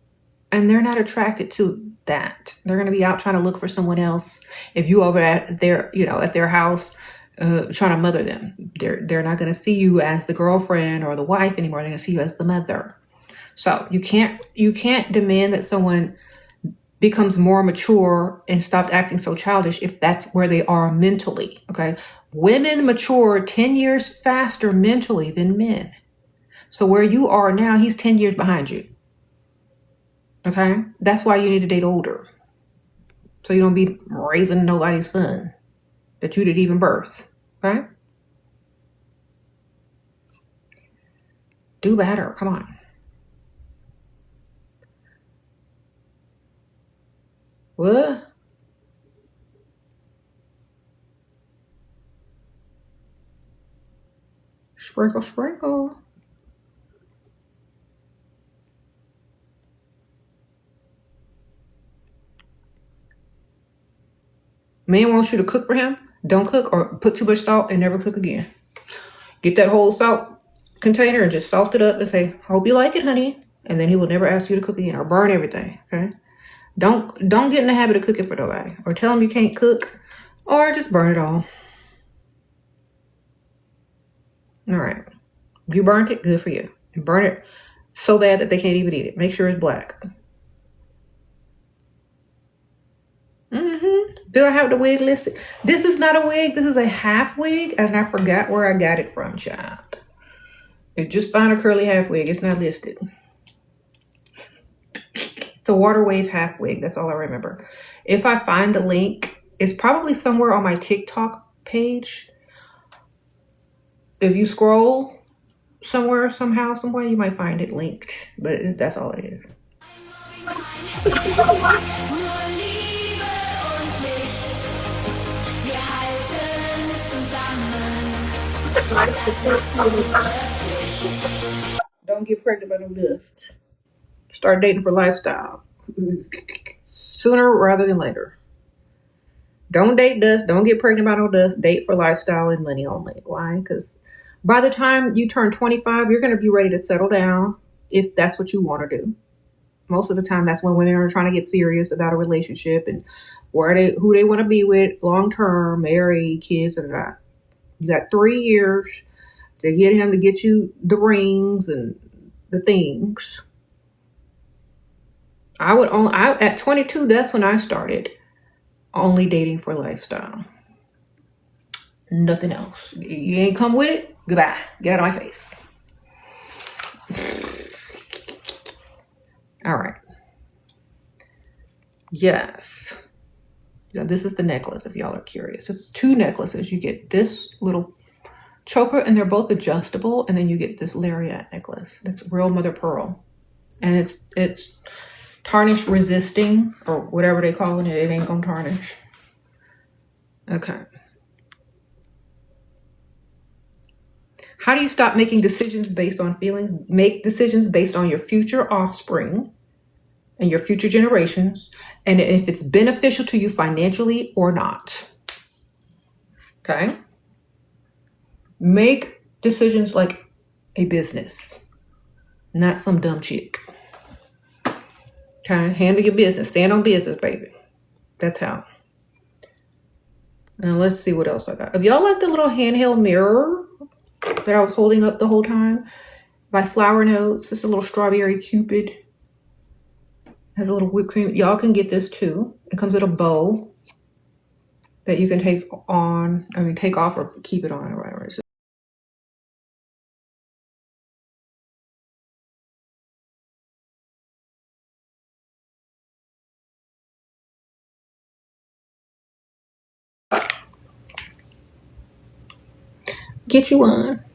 Speaker 1: And they're not attracted to that. They're going to be out trying to look for someone else. If you over at their house trying to mother them, they're not going to see you as the girlfriend or the wife anymore. They're going to see you as the mother. So you can't demand that someone becomes more mature and stopped acting so childish if that's where they are mentally. Okay. Women mature 10 years faster mentally than men. So where you are now, he's 10 years behind you. Okay. That's why you need to date older. So you don't be raising nobody's son that you didn't even birth. Okay. Do better. Come on. What? Sprinkle, sprinkle. Man wants you to cook for him. Don't cook or put too much salt and never cook again. Get that whole salt container and just salt it up and say, "Hope you like it, honey." And then he will never ask you to cook again or burn everything. Okay. Don't get in the habit of cooking for nobody or tell him you can't cook or just burn it all. All right. If you burnt it, good for you. And burn it so bad that they can't even eat it. Make sure it's black. Do I have the wig listed? This is not a wig. This is a half wig, and I forgot where I got it from, child. Just find a curly half wig. It's not listed. It's a water wave half wig. That's all I remember. If I find the link, it's probably somewhere on my TikTok page. If you scroll somewhere, somehow, some way, you might find it linked. But that's all it is. Don't get pregnant by no dust. Start dating for lifestyle. Sooner rather than later. Don't date dust. Don't get pregnant by no dust. Date for lifestyle and money only. Why? Because by the time you turn 25, you're going to be ready to settle down if that's what you want to do. Most of the time, that's when women are trying to get serious about a relationship and who they want to be with long term, marry, kids, or not. You got 3 years to get him to get you the rings and the things. At 22, that's when I started only dating for lifestyle. Nothing else. You ain't come with it? Goodbye. Get out of my face. All right. Yes. Yeah, this is the necklace if y'all are curious. It's 2 necklaces. You get this little choker and they're both adjustable, and then you get this lariat necklace. It's real mother pearl. And it's tarnish resisting or whatever they call it. It ain't gonna tarnish. Okay. How do you stop making decisions based on feelings? Make decisions based on your future offspring and your future generations, and if it's beneficial to you financially or not. Okay? Make decisions like a business, not some dumb chick. Okay? Handle your business. Stand on business, baby. That's how. Now let's see what else I got. If y'all like the little handheld mirror that I was holding up the whole time by Flower Notes, it's a little strawberry cupid. Has a little whipped cream. Y'all can get this too. It comes with a bow that you can take off or keep it on or whatever. Get you one.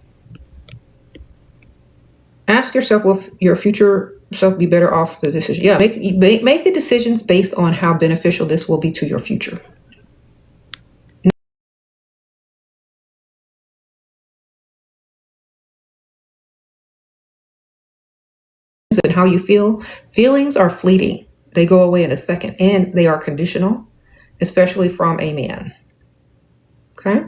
Speaker 1: Ask yourself, will your future self be better off the decision? Yeah, make the decisions based on how beneficial this will be to your future. And how you feel. Feelings are fleeting. They go away in a second, and they are conditional, especially from a man. Okay?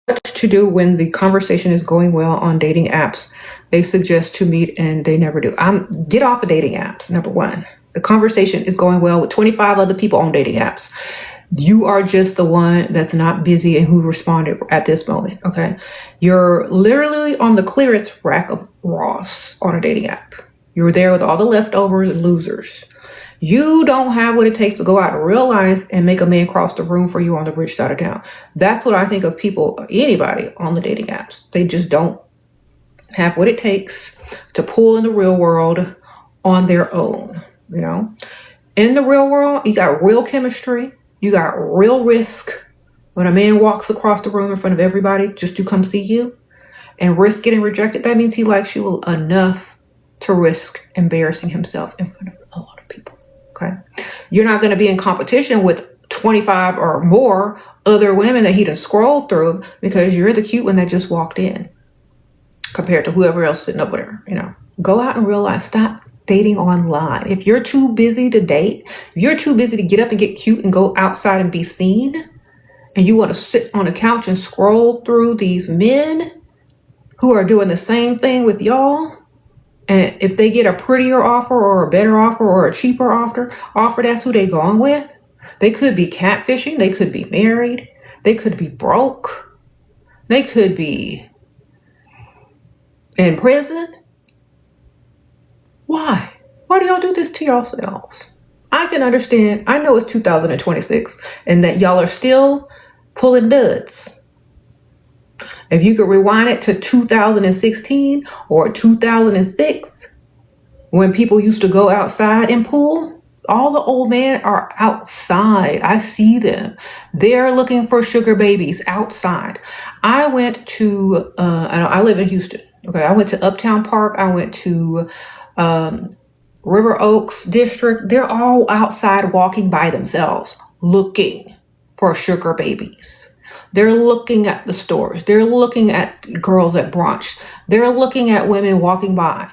Speaker 1: What to do when the conversation is going well on dating apps? They suggest to meet and they never do. Get off of dating apps, number one. The conversation is going well with 25 other people on dating apps. You are just the one that's not busy and who responded at this moment, okay? You're literally on the clearance rack of Ross on a dating app. You're there with all the leftovers and losers. You don't have what it takes to go out in real life and make a man cross the room for you on the rich side of town. That's what I think of people, anybody on the dating apps. They just don't have what it takes to pull in the real world on their own, you know? In the real world, you got real chemistry. You got real risk. When a man walks across the room in front of everybody just to come see you and risk getting rejected, that means he likes you enough to risk embarrassing himself in front of a lot of people. Okay. You're not going to be in competition with 25 or more other women that he done scrolled through because you're the cute one that just walked in compared to whoever else sitting over there. You know, go out in real life. Stop dating online. If you're too busy to date, if you're too busy to get up and get cute and go outside and be seen, and you want to sit on a couch and scroll through these men who are doing the same thing with y'all, and if they get a prettier offer or a better offer or a cheaper offer, that's who they going with. They could be catfishing. They could be married. They could be broke. They could be in prison. Why? Why do y'all do this to yourselves? I can understand. I know it's 2026 and that y'all are still pulling duds. If you could rewind it to 2016 or 2006, when people used to go outside and pull, all the old men are outside. I see them. They're looking for sugar babies outside. I went to, I live in Houston. Okay. I went to Uptown Park. I went to River Oaks District. They're all outside walking by themselves, looking for sugar babies. They're looking at the stores. They're looking at girls at brunch. They're looking at women walking by.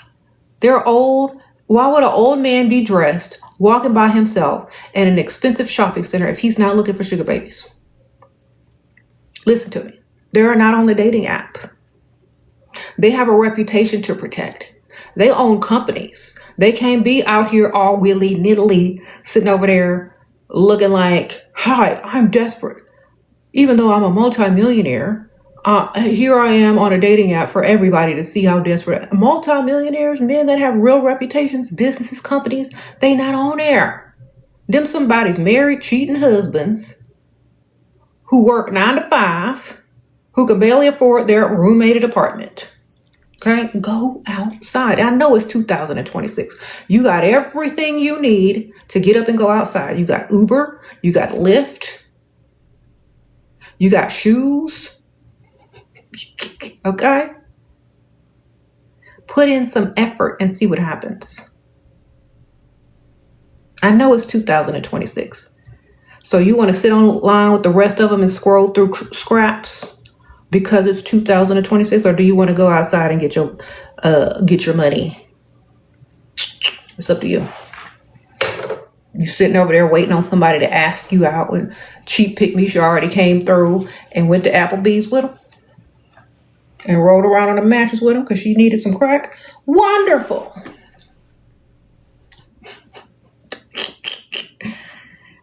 Speaker 1: They're old. Why would an old man be dressed, walking by himself in an expensive shopping center if he's not looking for sugar babies? Listen to me. They're not on the dating app. They have a reputation to protect. They own companies. They can't be out here all willy-nilly sitting over there looking like, hi, I'm desperate. Even though I'm a multimillionaire, here I am on a dating app for everybody to see how desperate. Multimillionaires, men that have real reputations, businesses, companies, they not on there. Them somebody's married, cheating husbands who work 9 to 5, who can barely afford their roommated apartment. Okay, go outside. I know it's 2026. You got everything you need to get up and go outside. You got Uber, you got Lyft, you got shoes. Okay? Put in some effort and see what happens. I know it's 2026. So you want to sit online with the rest of them and scroll through scraps because it's 2026, or do you want to go outside and get your money? It's up to you. You sitting over there waiting on somebody to ask you out when cheap pick-me-she already came through and went to Applebee's with them and rolled around on a mattress with them because she needed some crack. Wonderful.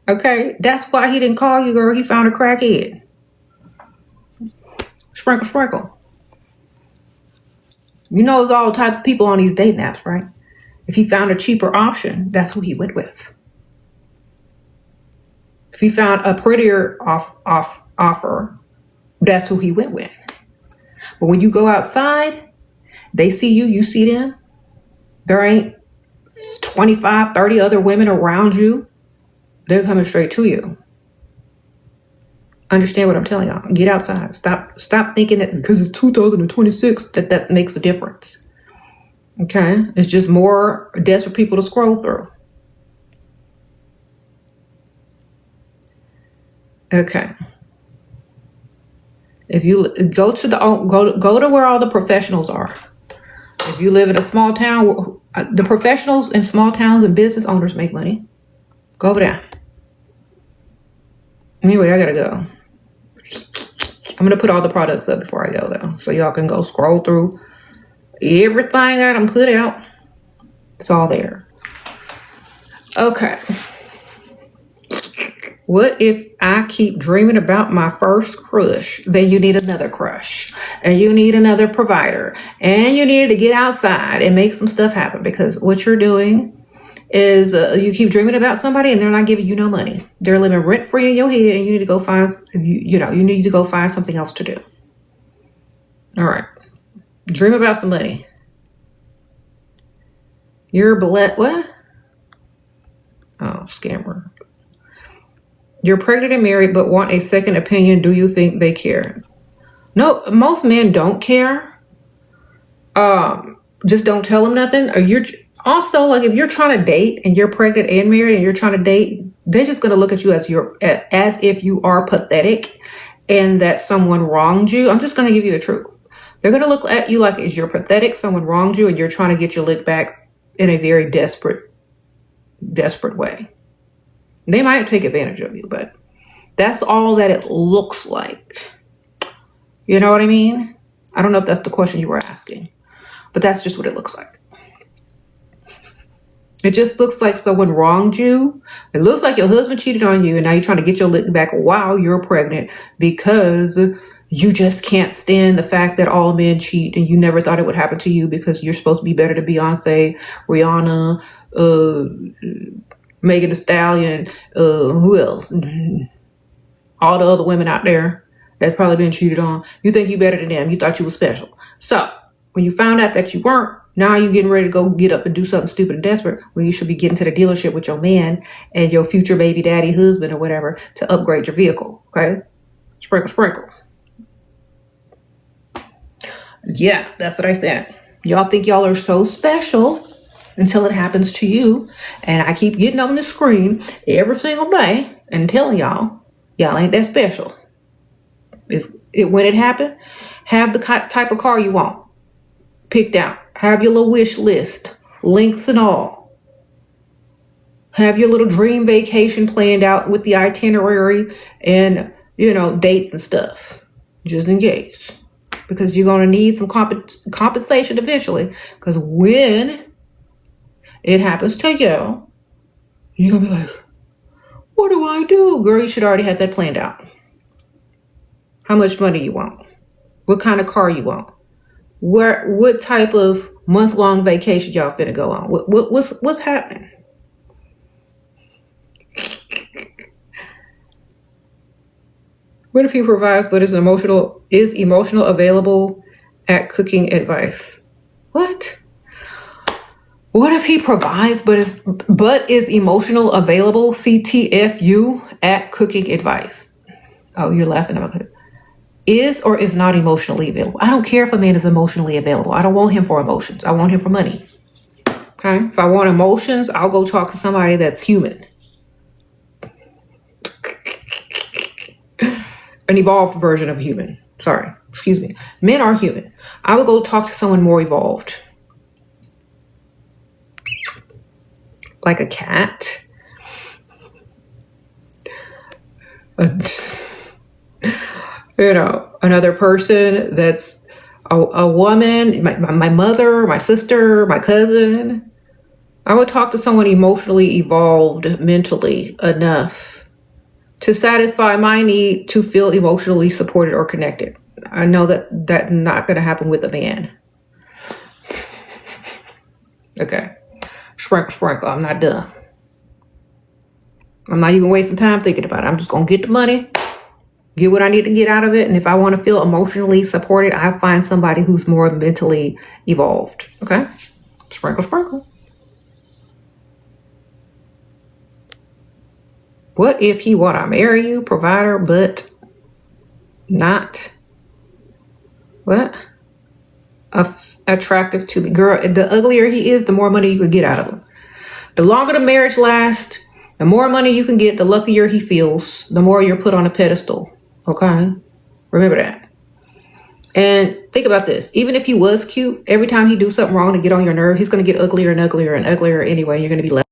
Speaker 1: Okay, that's why he didn't call you, girl. He found a crackhead. Sprinkle, sprinkle. You know there's all types of people on these dating apps, right? If he found a cheaper option, that's who he went with. If he found a prettier offer, that's who he went with. But when you go outside, they see you, you see them. There ain't 25, 30 other women around you. They're coming straight to you. Understand what I'm telling y'all. Get outside. Stop thinking that because it's 2026 that makes a difference. Okay? It's just more desperate people to scroll through. Okay. If you go to where all the professionals are. If you live in a small town, the professionals in small towns and business owners make money. Go over there. Anyway, I gotta go. I'm gonna put all the products up before I go though, so y'all can go scroll through everything that I'm put out. It's all there. Okay. What if I keep dreaming about my first crush? Then you need another crush, and you need another provider, and you need to get outside and make some stuff happen, because what you're doing is you keep dreaming about somebody and they're not giving you no money. They're living rent free in your head, and you need to go find you need to go find something else to do. All right, dream about some money. You're what? Oh, scammer. You're pregnant and married, but want a second opinion. Do you think they care? No, most men don't care. Just don't tell them nothing. Or you're also, like, if you're trying to date and you're pregnant and married and you're trying to date, they're just gonna look at you as if you are pathetic and that someone wronged you. I'm just gonna give you the truth. They're gonna look at you like as you're pathetic, someone wronged you, and you're trying to get your lick back in a very desperate way. They might take advantage of you, but that's all that it looks like. You know what I mean? I don't know if that's the question you were asking, but that's just what it looks like. It just looks like someone wronged you. It looks like your husband cheated on you, and now you're trying to get your lick back while you're pregnant because you just can't stand the fact that all men cheat, and you never thought it would happen to you because you're supposed to be better to Beyonce, Rihanna, Megan Thee Stallion, who else? All the other women out there that's probably been cheated on. You think you better than them. You thought you were special. So when you found out that you weren't, now you're getting ready to go get up and do something stupid and desperate, when you should be getting to the dealership with your man and your future baby daddy husband or whatever to upgrade your vehicle. Okay? Sprinkle, sprinkle. Yeah, that's what I said. Y'all think y'all are so special until it happens to you. And I keep getting on the screen every single day and telling y'all ain't that special. When it happened, have the type of car you want picked out. Have your little wish list, links and all. Have your little dream vacation planned out with the itinerary and, dates and stuff, just in case. Because you're going to need some compensation eventually. Because when it happens to you, you're going to be like, what do I do? Girl, you should already have that planned out. How much money you want? What kind of car you want? What type of month-long vacation y'all finna go on? What's happening? What if he provides but is emotional available at cooking advice? What? What if he provides but is emotional available, CTFU, at cooking advice? Oh, you're laughing about it. Is or is not emotionally available. I don't care if a man is emotionally available. I don't want him for emotions. I want him for money. Okay? If I want emotions, I'll go talk to somebody that's human. An evolved version of human. Sorry. Excuse me. Men are human. I would go talk to someone more evolved. Like a cat. Another person that's a woman, my mother, my sister, my cousin. I would talk to someone emotionally evolved mentally enough to satisfy my need to feel emotionally supported or connected. I know that's not going to happen with a man. Okay. Sprinkle, sprinkle. I'm not done. I'm not even wasting time thinking about it. I'm just going to get the money, get what I need to get out of it. And if I want to feel emotionally supported, I find somebody who's more mentally evolved. Okay? Sprinkle, sprinkle. What if he want to marry you, provider, but not what? Attractive to me? Girl, the uglier he is, the more money you could get out of him. The longer the marriage lasts, the more money you can get, the luckier he feels, the more you're put on a pedestal. Okay? Remember that. And think about this. Even if he was cute, every time he do something wrong to get on your nerve, he's going to get uglier and uglier and uglier anyway. You're going to be left.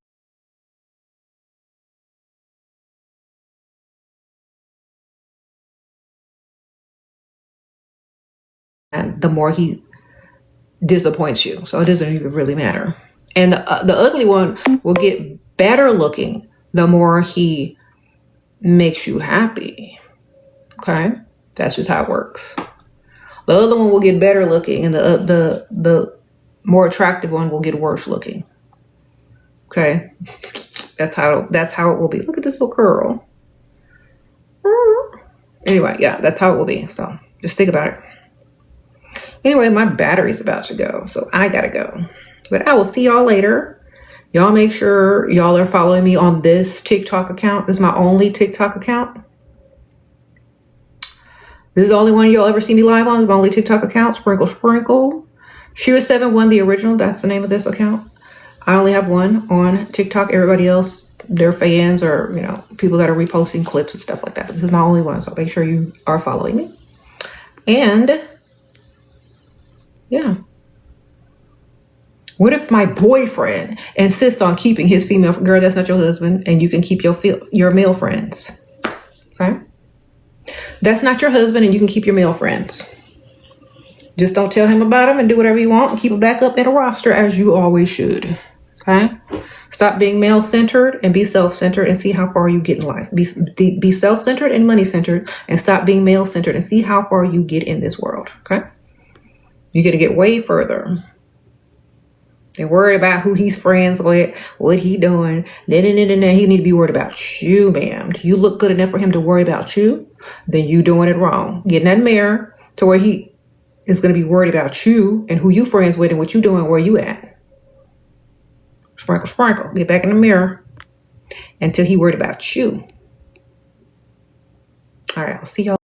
Speaker 1: And the more he disappoints you. So it doesn't even really matter. And the ugly one will get better looking the more he makes you happy. Okay? That's just how it works. The other one will get better looking, and the more attractive one will get worse looking. Okay? That's how it will be. Look at this little curl. Anyway, yeah, that's how it will be. So just think about it. Anyway, my battery's about to go, so I gotta go. But I will see y'all later. Y'all make sure y'all are following me on this TikTok account. This is my only TikTok account. This is the only one you'll ever see me live on. This is my only TikTok account. Sprinkle, sprinkle. Sheraseven won the original. That's the name of this account. I only have one on TikTok. Everybody else, they're fans or, people that are reposting clips and stuff like that. This is my only one, so make sure you are following me. And, yeah. What if my boyfriend insists on keeping his female girl? That's not your husband, and you can keep your male friends. Okay, that's not your husband, and you can keep your male friends. Just don't tell him about him and do whatever you want and keep it back up in a roster as you always should. Okay, stop being male centered and be self centered and see how far you get in life. Be self centered and money centered, and stop being male centered and see how far you get in this world. Okay, you're gonna get way further. They're worried about who he's friends with, what he doing. He need to be worried about you, ma'am. Do you look good enough for him to worry about you? Then you doing it wrong. Get in that mirror to where he is going to be worried about you and who you friends with and what you doing, where you at. Sprinkle, sprinkle. Get back in the mirror until he worried about you. All right, I'll see y'all.